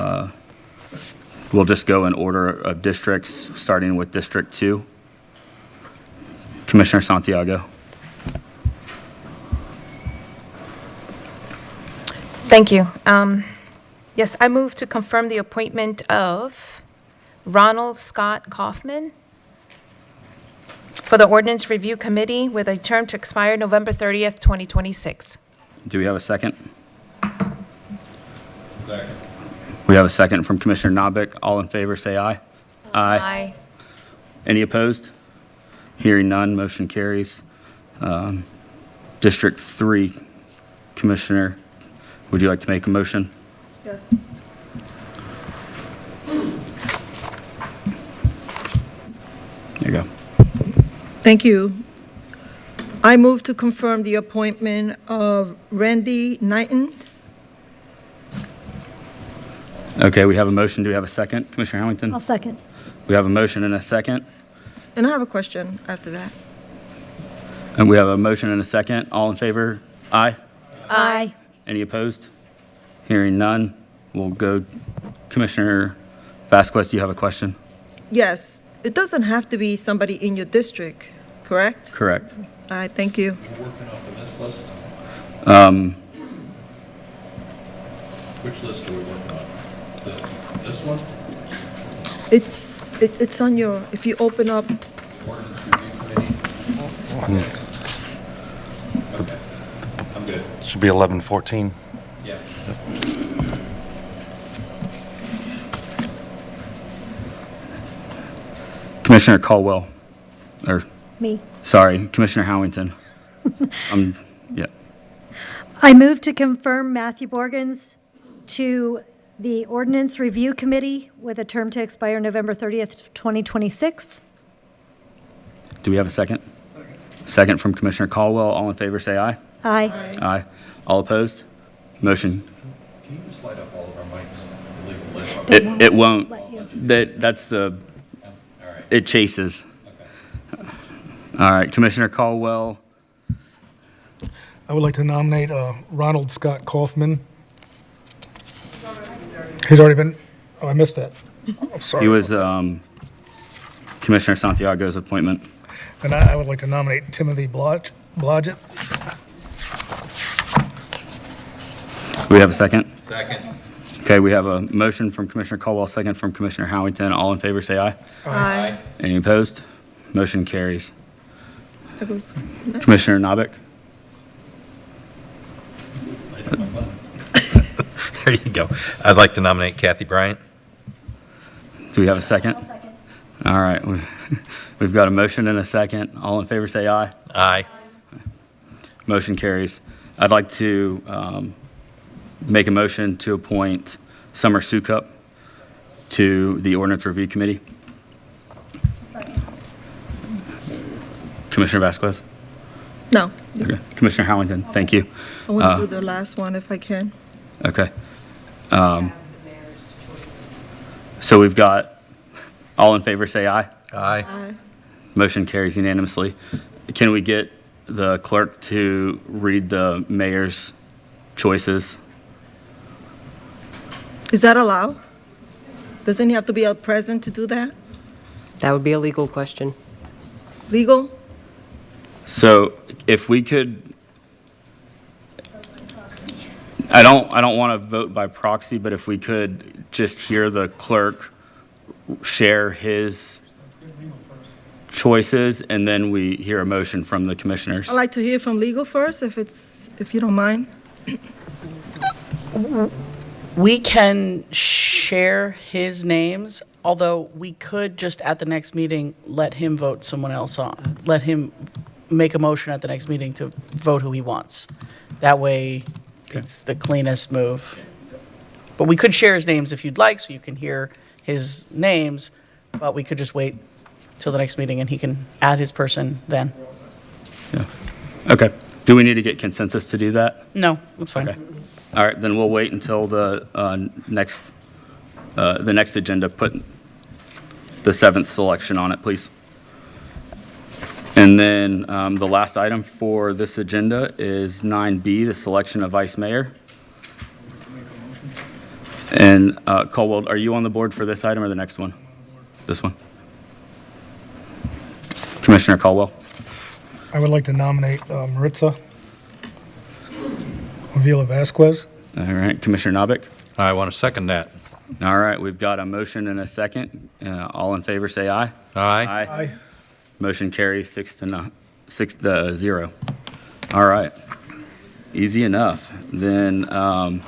just go in order of districts, starting with District 2. Commissioner Santiago. Thank you. Yes, I move to confirm the appointment of Ronald Scott Kaufman for the Ordinance Review Committee with a term to expire November 30th, 2026. Do we have a second? Second. We have a second from Commissioner Narbeck. All in favor, say aye. Aye. Any opposed? Hearing none, motion carries. District 3, Commissioner, would you like to make a motion? Yes. There you go. Thank you. I move to confirm the appointment of Randy Knighton. Okay, we have a motion. Do we have a second? Commissioner Hamilton? I'll second. We have a motion and a second. And I have a question after that. And we have a motion and a second. All in favor? Aye. Aye. Any opposed? Hearing none, we'll go. Commissioner Vasquez, do you have a question? Yes, it doesn't have to be somebody in your district, correct? Correct. All right, thank you. We're working off of this list? Which list are we working on? This one? It's on your, if you open up, Ordinance Review Committee? Okay, I'm good. Should be 1114. Yeah. Commissioner Caldwell, or, Me. sorry, Commissioner Howington. Yeah. I move to confirm Matthew Borgens to the Ordinance Review Committee with a term to expire November 30th, 2026. Do we have a second? Second from Commissioner Caldwell. All in favor, say aye. Aye. Aye. All opposed? Motion. Can you just light up all of our mics and leave the lid up? It won't. Let you. That's the, All right. it chases. Okay. All right, Commissioner Caldwell. I would like to nominate Ronald Scott Kaufman. He's already been, oh, I missed that. I'm sorry. He was Commissioner Santiago's appointment. And I would like to nominate Timothy Blodgett. Do we have a second? Second. Okay, we have a motion from Commissioner Caldwell, second from Commissioner Howington. All in favor, say aye. aye. Any opposed? Motion carries. Commissioner Narbeck. There you go. I'd like to nominate Kathy Bryant. Do we have a second? All right. We've got a motion and a second. All in favor, say aye. Aye. Motion carries. I'd like to make a motion to appoint Summer Sukup to the Ordinance Review Committee. Commissioner Vasquez? No, Okay. Commissioner Howington, thank you. I want to do the last one if I can. Okay. So we've got, all in favor, say aye. Aye. Aye. Motion carries unanimously. Can we get the clerk to read the mayor's choices? Is that allowed? Doesn't he have to be present to do that? That would be a legal question. Legal? So if we could, I don't want to vote by proxy, but if we could just hear the clerk share his choices, and then we hear a motion from the commissioners. I'd like to hear from legal first, if you don't mind. We can share his names, although we could just at the next meeting let him vote someone else on. Let him make a motion at the next meeting to vote who he wants. That way, it's the cleanest move. But we could share his names if you'd like, so you can hear his names, but we could just wait till the next meeting and he can add his person then. Yeah. Okay. Do we need to get consensus to do that? No, that's fine. Okay. All right, then we'll wait until the next agenda. Put the 7th selection on it, please. And then the last item for this agenda is 9B, the selection of vice mayor. And Caldwell, are you on the board for this item or the next one? This one. Commissioner Caldwell. I would like to nominate Maritza Avila Vasquez. All right, Commissioner Novick. I want to second that. All right, we've got a motion and a second. All in favor, say aye. Aye. Aye. Motion carries 6-0. All right, easy enough. Then at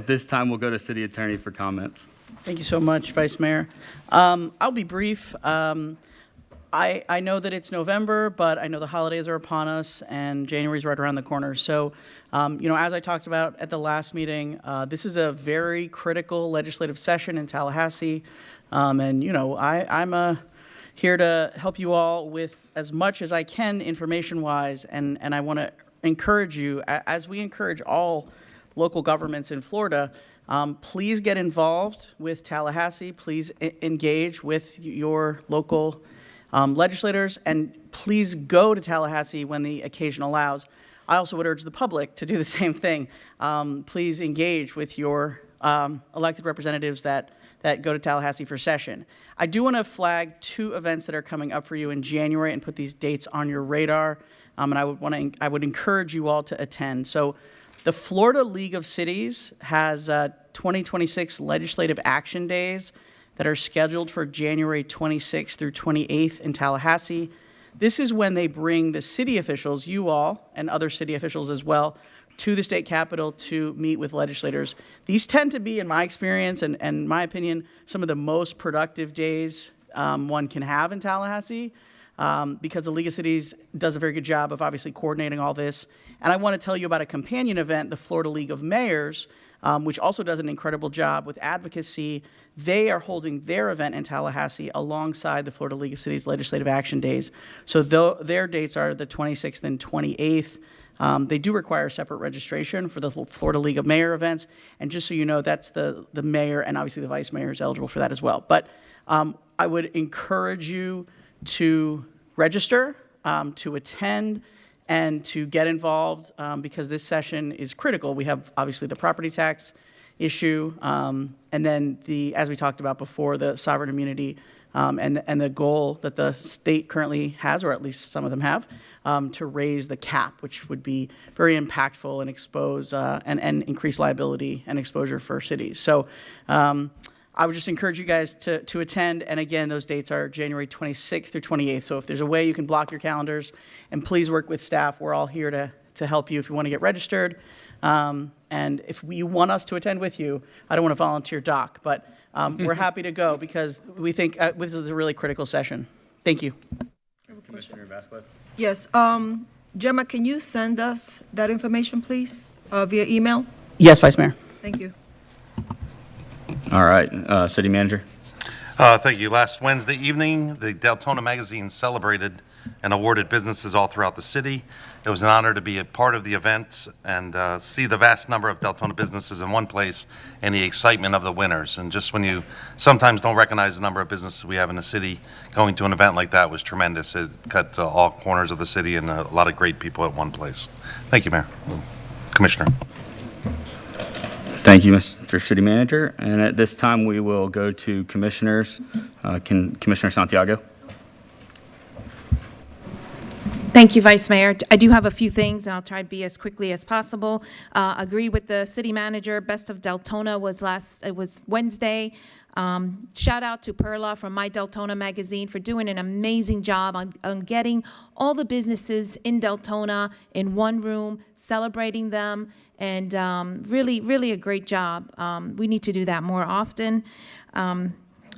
this time, we'll go to City Attorney for comments. Thank you so much, Vice Mayor. I'll be brief. I know that it's November, but I know the holidays are upon us and January's right around the corner. So, as I talked about at the last meeting, this is a very critical legislative session in Tallahassee. I'm here to help you all with as much as I can information-wise, and I want to encourage you, as we encourage all local governments in Florida, please get involved with Tallahassee. Please engage with your local legislators, and please go to Tallahassee when the occasion allows. I also would urge the public to do the same thing. Please engage with your elected representatives that go to Tallahassee for session. I do want to flag 2 events that are coming up for you in January and put these dates on your radar, and I would encourage you all to attend. So the Florida League of Cities has 2026 legislative action days that are scheduled for January 26th through 28th in Tallahassee. This is when they bring the city officials, you all, and other city officials as well, to the state capitol to meet with legislators. These tend to be, in my experience and my opinion, some of the most productive days one can have in Tallahassee, because the League of Cities does a very good job of obviously coordinating all this. And I want to tell you about a companion event, the Florida League of Mayors, which also does an incredible job with advocacy. They are holding their event in Tallahassee alongside the Florida League of Cities Legislative Action Days. So their dates are the 26th and 28th. They do require separate registration for the Florida League of Mayor events. And just so you know, that's the mayor, and obviously the vice mayor is eligible for that as well. But I would encourage you to register, to attend, and to get involved, because this session is critical. We have obviously the property tax issue, and then as we talked about before, the sovereign immunity, and the goal that the state currently has, or at least some of them have, to raise the cap, which would be very impactful and expose and increase liability and exposure for cities. So I would just encourage you guys to attend. And again, those dates are January 26th through 28th. So if there's a way you can block your calendars, and please work with staff. We're all here to to help you if you want to get registered. And if you want us to attend with you, I don't want to volunteer Doc, but we're happy to go because we think this is a really critical session. Thank you. Commissioner Vasquez? Yes, Gemma, can you send us that information, please, via email? Yes, Vice Mayor. Thank you. All right, City Manager? Thank you. Last Wednesday evening, the Deltona magazine celebrated and awarded businesses all throughout the city. It was an honor to be a part of the event and see the vast number of Deltona businesses in one place and the excitement of the winners. And just when you sometimes don't recognize the number of businesses we have in the city, going to an event like that was tremendous. It cut all corners of the city and a lot of great people at one place. Thank you, Mayor. Commissioner. Thank you, Mr. City Manager. And at this time, we will go to commissioners. Commissioner Santiago? Thank you, Vice Mayor. I do have a few things, and I'll try to be as quickly as possible. Agree with the city manager. Best of Deltona was Wednesday. Shout out to Perla from My Deltona magazine for doing an amazing job on getting all the businesses in Deltona in one room, celebrating them, and really, really a great job. We need to do that more often.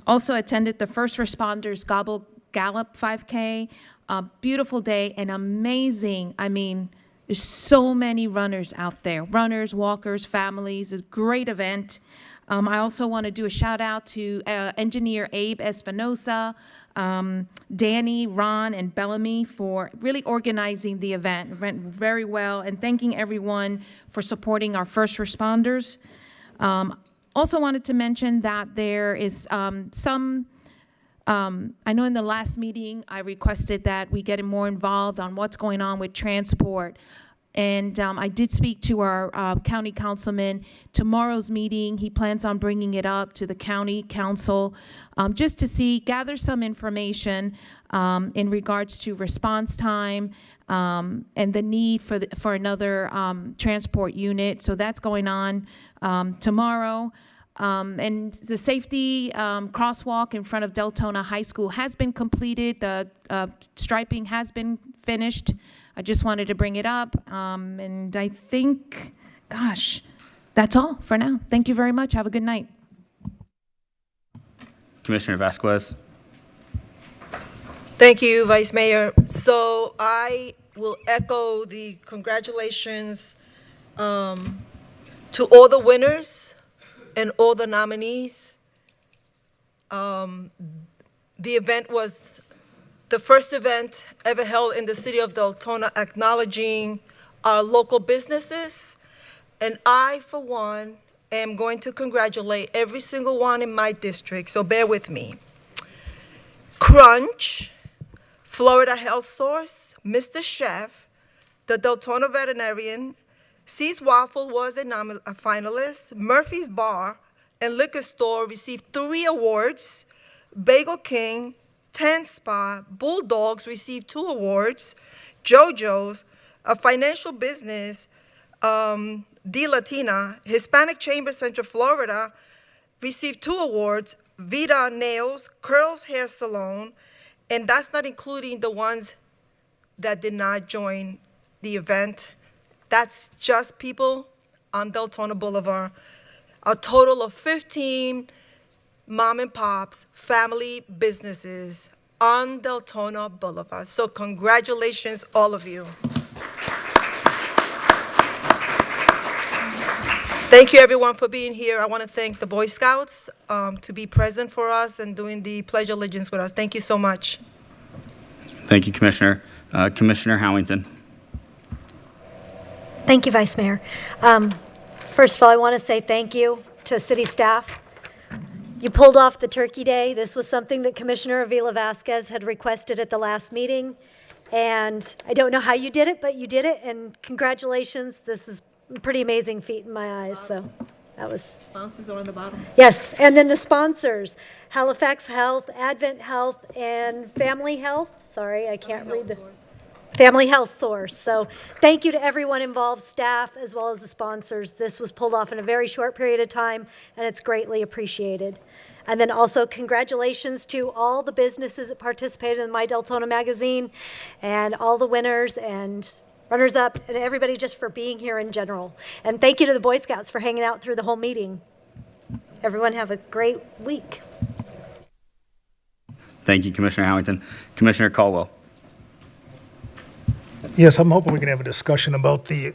Also attended the First Responders Gallop 5K. A beautiful day and amazing. I mean, there's so many runners out there. Runners, walkers, families. It's a great event. I also want to do a shout out to engineer Abe Espinosa, Danny, Ron, and Bellamy for really organizing the event. It went very well, and thanking everyone for supporting our first responders. Also wanted to mention that there is I know in the last meeting, I requested that we get more involved on what's going on with transport. And I did speak to our county councilman. Tomorrow's meeting, he plans on bringing it up to the county council just to gather some information in regards to response time and the need for another transport unit. So that's going on tomorrow. And the safety crosswalk in front of Deltona High School has been completed. The striping has been finished. I just wanted to bring it up. And I think, gosh, that's all for now. Thank you very much. Have a good night. Commissioner Vasquez? Thank you, Vice Mayor. So I will echo the congratulations to all the winners and all the nominees. The event was the first event ever held in the city of Deltona acknowledging our local businesses. And I, for one, am going to congratulate every single one in my district, so bear with me. Crunch, Florida Health Source, Mr. Chef, the Deltona Veterinarian, C's Waffle was a finalist. Murphy's Bar and Liquor Store received 3 awards. Bagel King, Tan Spa, Bulldogs received 2 awards. JoJo's, a financial business, De Latina, Hispanic Chamber Central Florida received 2 awards. Vita Nails, Curls Hair Salon, and that's not including the ones that did not join the event. That's just people on Deltona Boulevard. A total of 15 mom and pops, family businesses on Deltona Boulevard. So congratulations, all of you. Thank you, everyone, for being here. I want to thank the Boy Scouts to be present for us and doing the Pledge of Allegiance with us. Thank you so much. Thank you, Commissioner. Commissioner Howington? Thank you, Vice Mayor. First of all, I want to say thank you to city staff. You pulled off the Turkey Day. This was something that Commissioner Avila Vasquez had requested at the last meeting. And I don't know how you did it, but you did it, and congratulations. This is a pretty amazing feat in my eyes, so that was... Sponsors are on the bottom. Yes, and then the sponsors, Halifax Health, Advent Health, and Family Health. Sorry, I can't read the... Family Health Source. So thank you to everyone involved, staff, as well as the sponsors. This was pulled off in a very short period of time, and it's greatly appreciated. And then also congratulations to all the businesses that participated in My Deltona magazine and all the winners, and runners-up, and everybody just for being here in general. And thank you to the Boy Scouts for hanging out through the whole meeting. Everyone have a great week. Thank you, Commissioner Howington. Commissioner Caldwell. Yes, I'm hoping we can have a discussion about the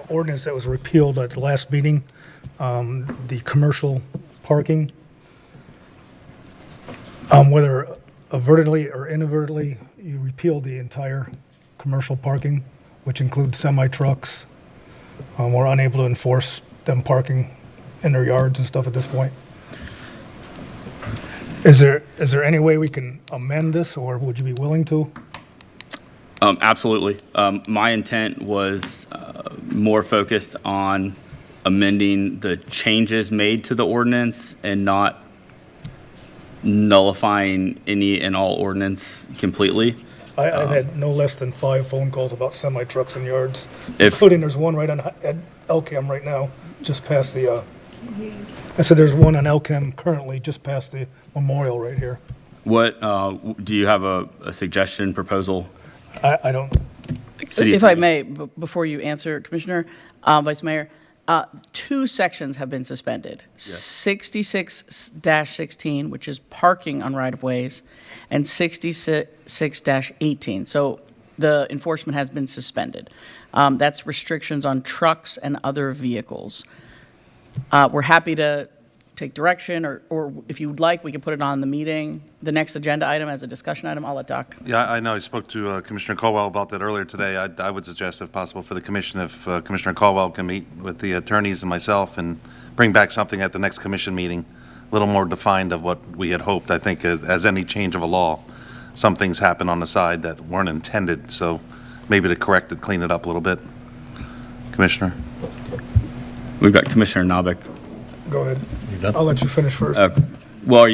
ordinance that was repealed at the last meeting, the commercial parking. Whether avertedly or inadvertently, you repealed the entire commercial parking, which includes semi-trucks. We're unable to enforce them parking in their yards and stuff at this point. Is there any way we can amend this, or would you be willing to? Absolutely. My intent was more focused on amending the changes made to the ordinance and not nullifying any and all ordinance completely. I've had no less than 5 phone calls about semi-trucks in yards, If- including there's one right on at Elkham right now, just past the, I said there's one on Elkham currently, just past the memorial right here. What, do you have a suggestion, proposal? I don't, City If I Attorney? may, before you answer, Commissioner, Vice Mayor, 2 sections have been suspended. 66-16, which is parking on right-of-ways, and 66-18. So the enforcement has been suspended. That's restrictions on trucks and other vehicles. We're happy to take direction, or if you would like, we can put it on the meeting, the next agenda item as a discussion item. I'll let Doc. Yeah, I know. I spoke to Commissioner Caldwell about that earlier today. I would suggest, if possible, for the commission, if Commissioner Caldwell can meet with the attorneys and myself and bring back something at the next commission meeting, a little more defined of what we had hoped. I think as any change of a law, some things happen on the side that weren't intended. So maybe to correct it, clean it up a little bit. Commissioner? We've got Commissioner Novick. go ahead. I'll let you finish first. Well,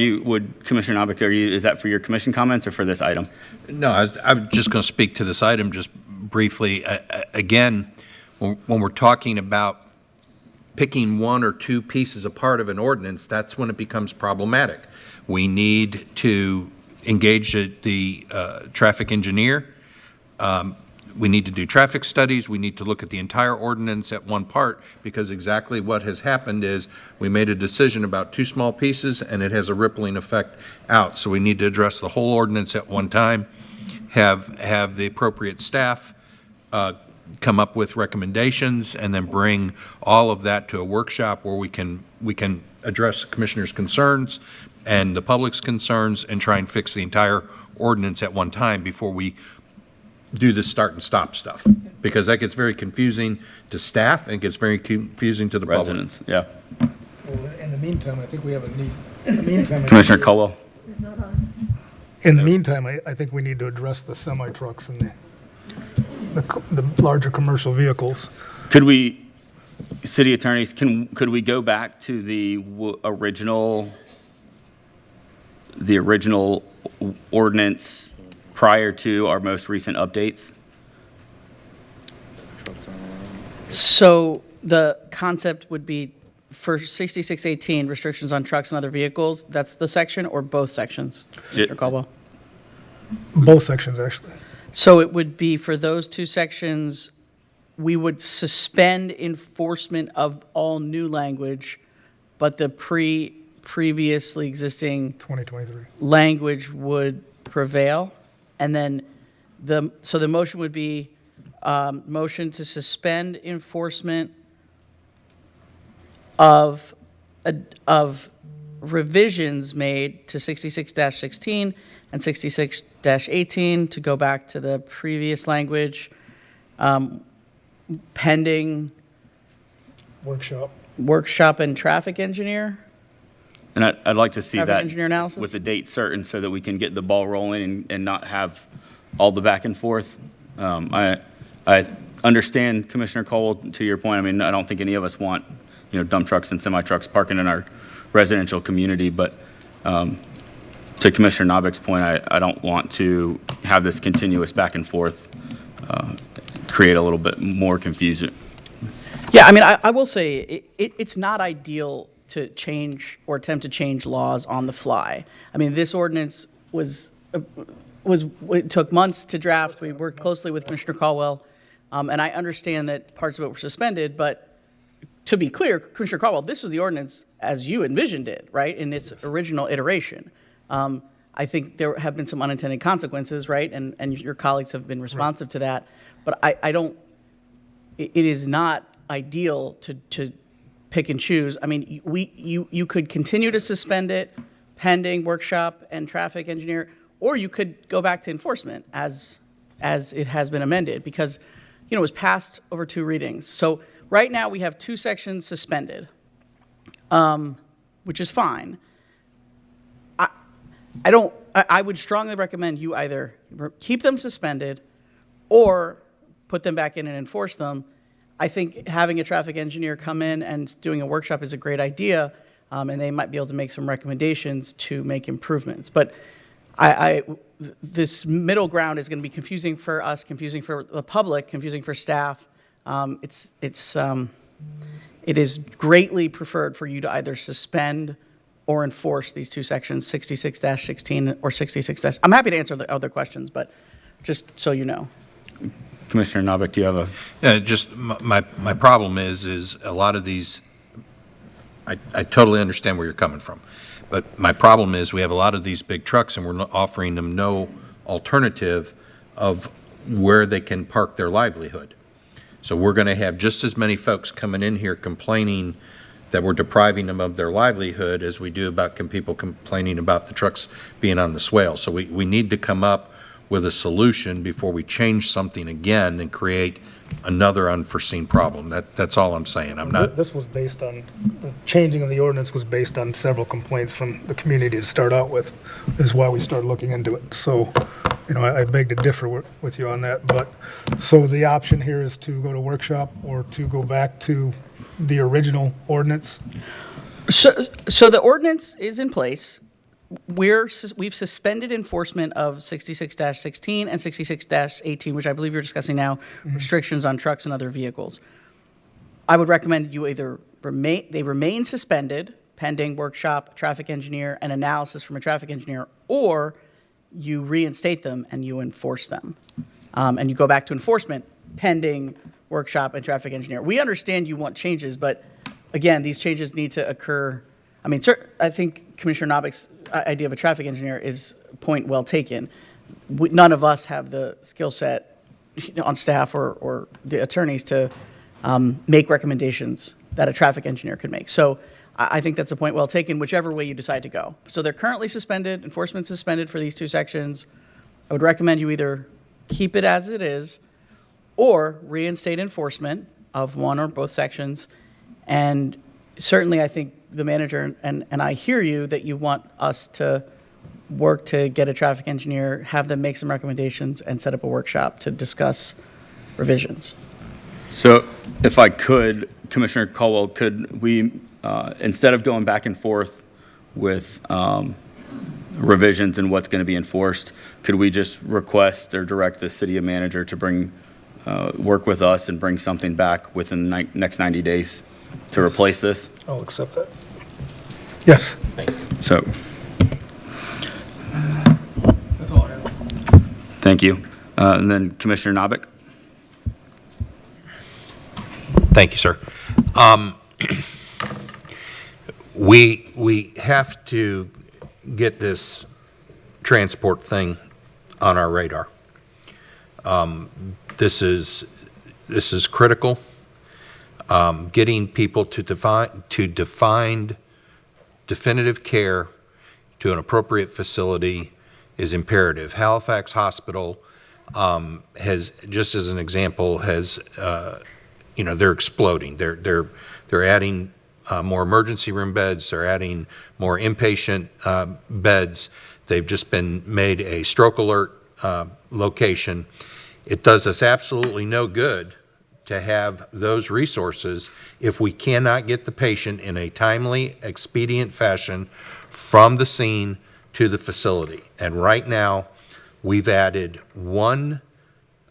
Commissioner Novick, is that for your commission comments or for this item? No, I'm just going to speak to this item just briefly. Again, when we're talking about picking 1 or 2 pieces apart of an ordinance, that's when it becomes problematic. We need to engage the traffic engineer. We need to do traffic studies. We need to look at the entire ordinance at one part, because exactly what has happened is we made a decision about 2 small pieces and it has a rippling effect out. So we need to address the whole ordinance at one time, have the appropriate staff come up with recommendations, and then bring all of that to a workshop where we can address the commissioners' concerns and the public's concerns and try and fix the entire ordinance at one time before we do the start and stop stuff, because that gets very confusing to staff and gets very confusing to the Residents, public. yeah. Well, in the meantime, I think we have a need, in the meantime. Commissioner Caldwell. In the meantime, I think we need to address the semi-trucks and the larger commercial vehicles. Could we, city attorneys, could we go back to the original ordinance prior to our most recent updates? So the concept would be for 6618, restrictions on trucks and other vehicles, that's the section, or both sections, Mr. Caldwell? Both sections, actually. So it would be for those 2 sections, we would suspend enforcement of all new language, but the previously existing 2023. language would prevail. And then the motion would be motion to suspend enforcement of revisions made to 66-16 and 66-18 to go back to the previous language, pending workshop and traffic engineer. And I'd like to see Traffic that engineer analysis? with the date certain so that we can get the ball rolling and not have all the back and forth. I understand, Commissioner Caldwell, to your point. I mean, I don't think any of us want, dump trucks and semi-trucks parking in our residential community, but to Commissioner Novick's point, I don't want to have this continuous back and forth create a little bit more confusion. Yeah, I mean, I will say it's not ideal to change or attempt to change laws on the fly. I mean, this ordinance it took months to draft. We worked closely with Commissioner Caldwell And I understand that parts of it were suspended, but to be clear, Commissioner Caldwell, this is the ordinance as you envisioned it, right, in its original iteration. I think there have been some unintended consequences, right, and your colleagues have been responsive to that. But I don't, it is not ideal to pick and choose. I mean, you could continue to suspend it pending workshop and traffic engineer, or you could go back to enforcement as it has been amended, because, it was passed over 2 readings. So right now we have 2 sections suspended, which is fine. I would strongly recommend you either keep them suspended or put them back in and enforce them. I think having a traffic engineer come in and doing a workshop is a great idea, and they might be able to make some recommendations to make improvements. But this middle ground is going to be confusing for us, confusing for the public, confusing for staff. It is greatly preferred for you to either suspend or enforce these 2 sections, 66-16 or 66-. I'm happy to answer the other questions, but just so you know. Commissioner Novick, do you have a? Yeah, just my problem is a lot of these, I totally understand where you're coming from. But my problem is we have a lot of these big trucks and we're offering them no alternative of where they can park their livelihood. So we're going to have just as many folks coming in here complaining that we're depriving them of their livelihood as we do about people complaining about the trucks being on the swale. So we need to come up with a solution before we change something again and create another unforeseen problem. That's all I'm saying. I'm not. This was based on, the changing of the ordinance was based on several complaints from the community to start out with, is why we started looking into it. So, I beg to differ with you on that. But, so the option here is to go to workshop or to go back to the original ordinance? So the ordinance is in place. We've suspended enforcement of 66-16 and 66-18, which I believe you're discussing now, restrictions on trucks and other vehicles. I would recommend you either remain suspended pending workshop, traffic engineer, and analysis from a traffic engineer, or you reinstate them and you enforce them. And you go back to enforcement pending workshop and traffic engineer. We understand you want changes, but again, these changes need to occur. I mean, I think Commissioner Novick's idea of a traffic engineer is a point well taken. None of us have the skill set on staff or the attorneys to make recommendations that a traffic engineer could make. So I think that's a point well taken, whichever way you decide to go. So they're currently suspended, enforcement suspended for these 2 sections. I would recommend you either keep it as it is or reinstate enforcement of one or both sections. And certainly I think the manager and I hear you that you want us to work to get a traffic engineer, have them make some recommendations, and set up a workshop to discuss revisions. So if I could, Commissioner Caldwell, could we, instead of going back and forth with revisions and what's going to be enforced, could we just request or direct the city manager to bring, work with us and bring something back within the next 90 days to replace this? I'll accept that. Yes. So, That's all I have. thank you. And then Commissioner Novick? Thank you, sir. We have to get this transport thing on our radar. This is critical. Getting people to define definitive care to an appropriate facility is imperative. Halifax Hospital has, just as an example, has they're exploding. They're adding more emergency room beds. They're adding more inpatient beds. They've just been made a stroke alert location. It does us absolutely no good to have those resources if we cannot get the patient in a timely, expedient fashion from the scene to the facility. And right now, we've added 1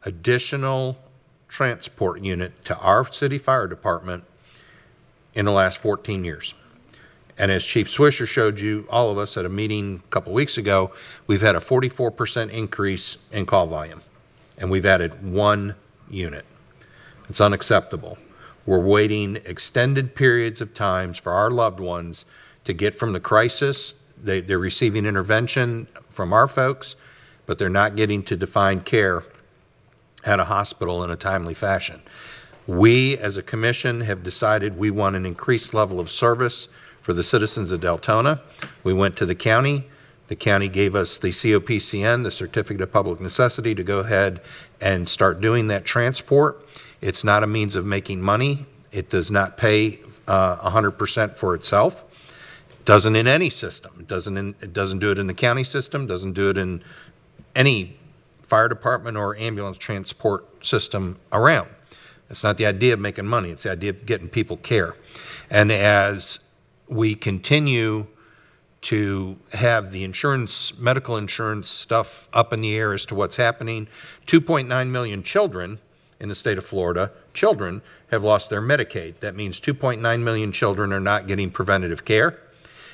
additional transport unit to our city fire department in the last 14 years. And as Chief Swisher showed you, all of us at a meeting a couple weeks ago, we've had a 44% increase in call volume, and we've added 1 unit. It's unacceptable. We're waiting extended periods of times for our loved ones to get from the crisis. They're receiving intervention from our folks, but they're not getting to defined care at a hospital in a timely fashion. We, as a commission, have decided we want an increased level of service for the citizens of Deltona. We went to the county. The county gave us the COPCN, the Certificate of Public Necessity, to go ahead and start doing that transport. It's not a means of making money. It does not pay 100% for itself. It doesn't in any system. It doesn't do it in the county system, doesn't do it in any fire department or ambulance transport system around. It's not the idea of making money. It's the idea of getting people care. And as we continue to have the insurance, medical insurance stuff up in the air as to what's happening, 2.9 million children in the state of Florida, children have lost their Medicaid. That means 2.9 million children are not getting preventative care,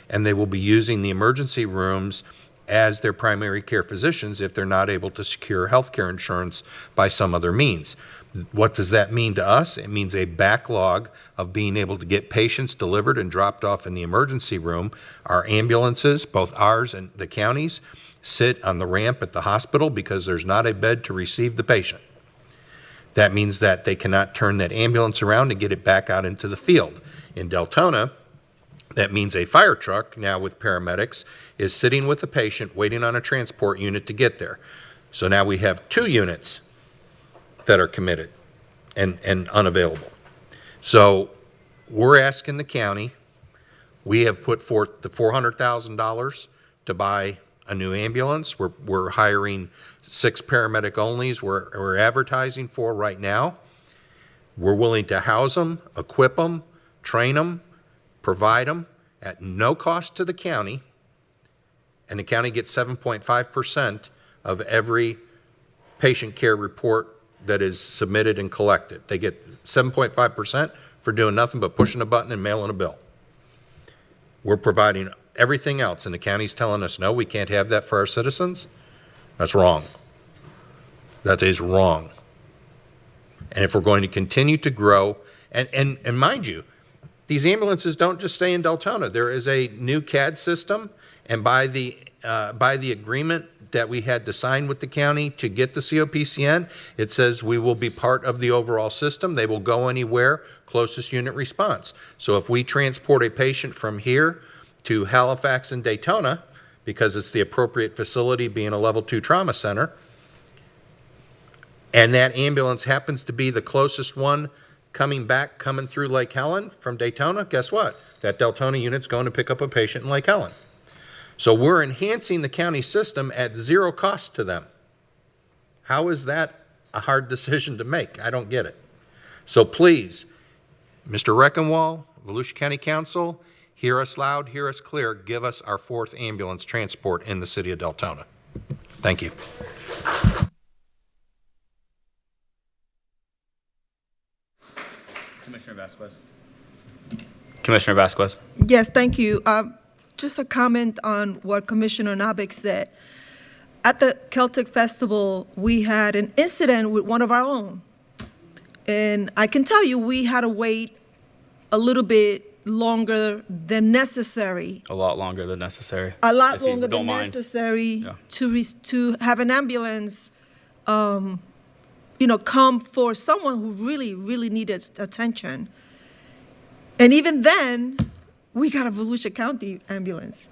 and they will be using the emergency rooms as their primary care physicians if they're not able to secure health care insurance by some other means. What does that mean to us? It means a backlog of being able to get patients delivered and dropped off in the emergency room. Our ambulances, both ours and the county's, sit on the ramp at the hospital because there's not a bed to receive the patient. That means that they cannot turn that ambulance around and get it back out into the field. In Deltona, that means a fire truck, now with paramedics, is sitting with the patient waiting on a transport unit to get there. So now we have 2 units that are committed and unavailable. So we're asking the county, we have put forth the $400,000 to buy a new ambulance. We're hiring 6 paramedic onlys we're advertising for right now. We're willing to house them, equip them, train them, provide them at no cost to the county, and the county gets 7.5% of every patient care report that is submitted and collected. They get 7.5% for doing nothing but pushing a button and mailing a bill. We're providing everything else, and the county's telling us, no, we can't have that for our citizens. That's wrong. That is wrong. And if we're going to continue to grow, and mind you, these ambulances don't just stay in Deltona. There is a new CAD system, and by the agreement that we had to sign with the county to get the COPCN, it says we will be part of the overall system. They will go anywhere, closest unit response. So if we transport a patient from here to Halifax and Daytona, because it's the appropriate facility being a level 2 trauma center, and that ambulance happens to be the closest one coming through Lake Helen from Daytona, guess what? That Deltona unit's going to pick up a patient in Lake Helen. So we're enhancing the county system at 0 cost to them. How is that a hard decision to make? I don't get it. So please, Mr. Reckenwall, Volusia County Council, hear us loud, hear us clear, give us our 4th ambulance transport in the city of Deltona. Thank you. Commissioner Vasquez. Commissioner Vasquez. Yes, thank you. Just a comment on what Commissioner Nabik said. At the Celtic Festival, we had an incident with one of our own. And I can tell you, we had to wait a little bit longer than necessary. A lot longer than necessary. A lot if you longer don't than mind. necessary Yeah. to have an ambulance, come for someone who really, really needed attention. And even then, we got a Volusia County ambulance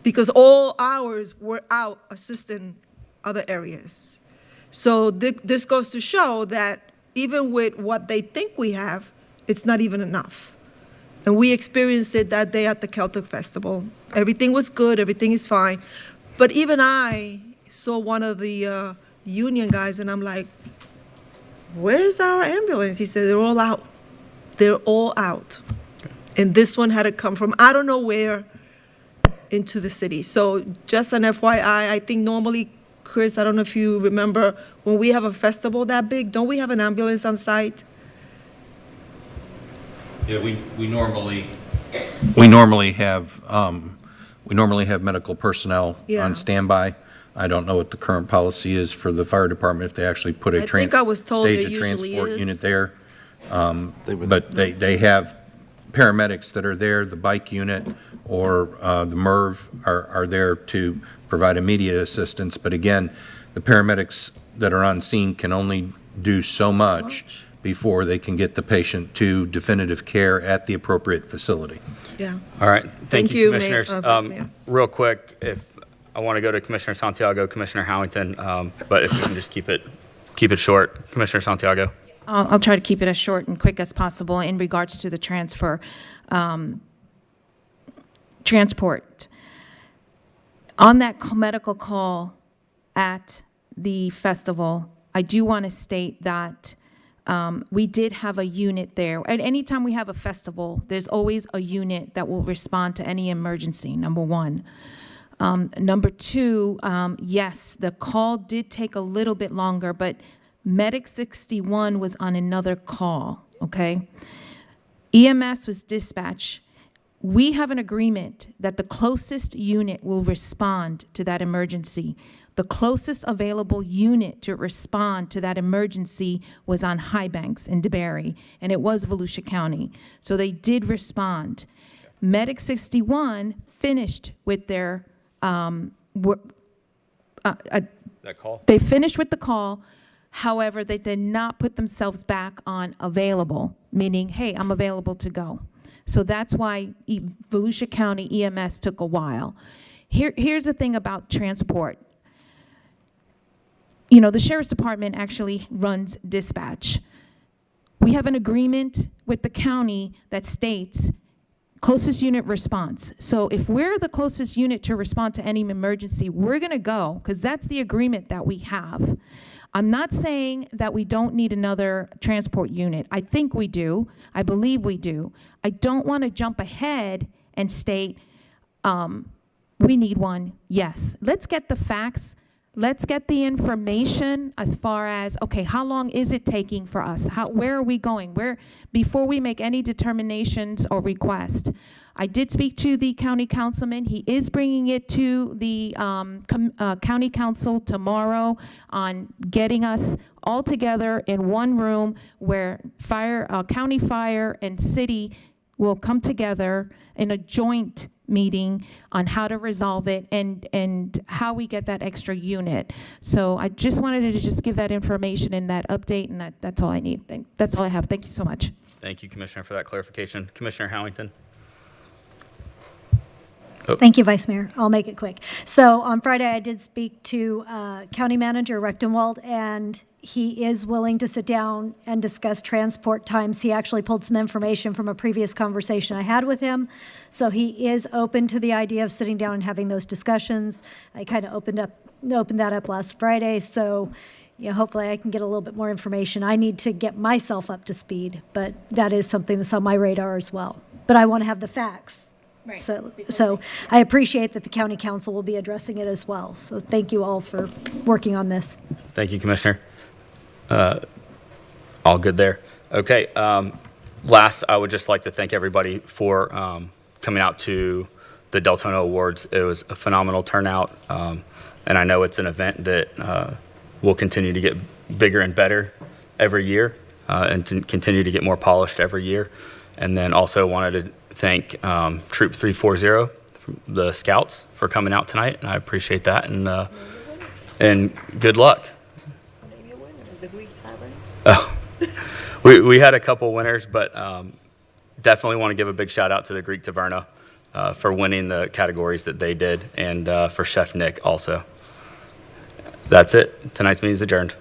because all hours were out assisting other areas. So this goes to show that even with what they think we have, it's not even enough. And we experienced it that day at the Celtic Festival. Everything was good, everything is fine. But even I saw one of the union guys and I'm like, where's our ambulance? He said, they're all out. They're all out. And this one had to come from I don't know where into the city. So just an FYI, I think normally, Chris, I don't know if you remember, when we have a festival that big, don't we have an ambulance on site? Yeah, we normally have medical personnel Yeah. on standby. I don't know what the current policy is for the fire department, if they actually put a I think I was told there stage a usually transport is. unit there. But they have paramedics that are there, the bike unit or the MERV are there to provide immediate assistance. But again, the paramedics that are on scene can only do so much before they can get the patient to definitive care at the appropriate facility. Yeah. All right. Thank you, Mayor- Commissioners. Vice Mayor. Real quick, if I want to go to Commissioner Santiago, Commissioner Howington, but if we can just keep it short. Commissioner Santiago. I'll try to keep it as short and quick as possible in regards to the transport. On that medical call at the festival, I do want to state that we did have a unit there. And anytime we have a festival, there's always a unit that will respond to any emergency, number one. Number two, yes, the call did take a little bit longer, but Medic 61 was on another call, okay? EMS was dispatched. We have an agreement that the closest unit will respond to that emergency. The closest available unit to respond to that emergency was on High Banks in DeBary, and it was Volusia County. So they did respond. Medic 61 finished with their, That call? they finished with the call. However, they did not put themselves back on available, meaning, hey, I'm available to go. So that's why Volusia County EMS took a while. Here's the thing about transport. You know, the Sheriff's Department actually runs dispatch. We have an agreement with the county that states closest unit response. So if we're the closest unit to respond to any emergency, we're going to go, because that's the agreement that we have. I'm not saying that we don't need another transport unit. I think we do. I believe we do. I don't want to jump ahead and state we need one. Yes. Let's get the facts. Let's get the information as far as, okay, how long is it taking for us? Where are we going? Before we make any determinations or request. I did speak to the county councilman. He is bringing it to the county council tomorrow on getting us all together in one room where county fire and city will come together in a joint meeting on how to resolve it and how we get that extra unit. So I just wanted to just give that information and that update, and that's all I need. That's all I have. Thank you so much. Thank you, Commissioner, for that clarification. Commissioner Howington. Thank you, Vice Mayor. I'll make it quick. So on Friday, I did speak to County Manager Rechtenwald, and he is willing to sit down and discuss transport times. He actually pulled some information from a previous conversation I had with him. So he is open to the idea of sitting down and having those discussions. I kind of opened that up last Friday. So hopefully I can get a little bit more information. I need to get myself up to speed, but that is something that's on my radar as well. But I want to have the facts. Right. So I appreciate that the county council will be addressing it as well. So thank you all for working on this. Thank you, Commissioner. All good there. Okay. Last, I would just like to thank everybody for coming out to the Deltona Awards. It was a phenomenal turnout, and I know it's an event that will continue to get bigger and better every year and to continue to get more polished every year. And then also wanted to thank Troop 340, the Scouts, for coming out tonight, and I appreciate that, and good luck. Oh, we had a couple winners, but definitely want to give a big shout out to the Greek Taverna for winning the categories that they did, and for Chef Nick also. That's it. Tonight's meeting is adjourned.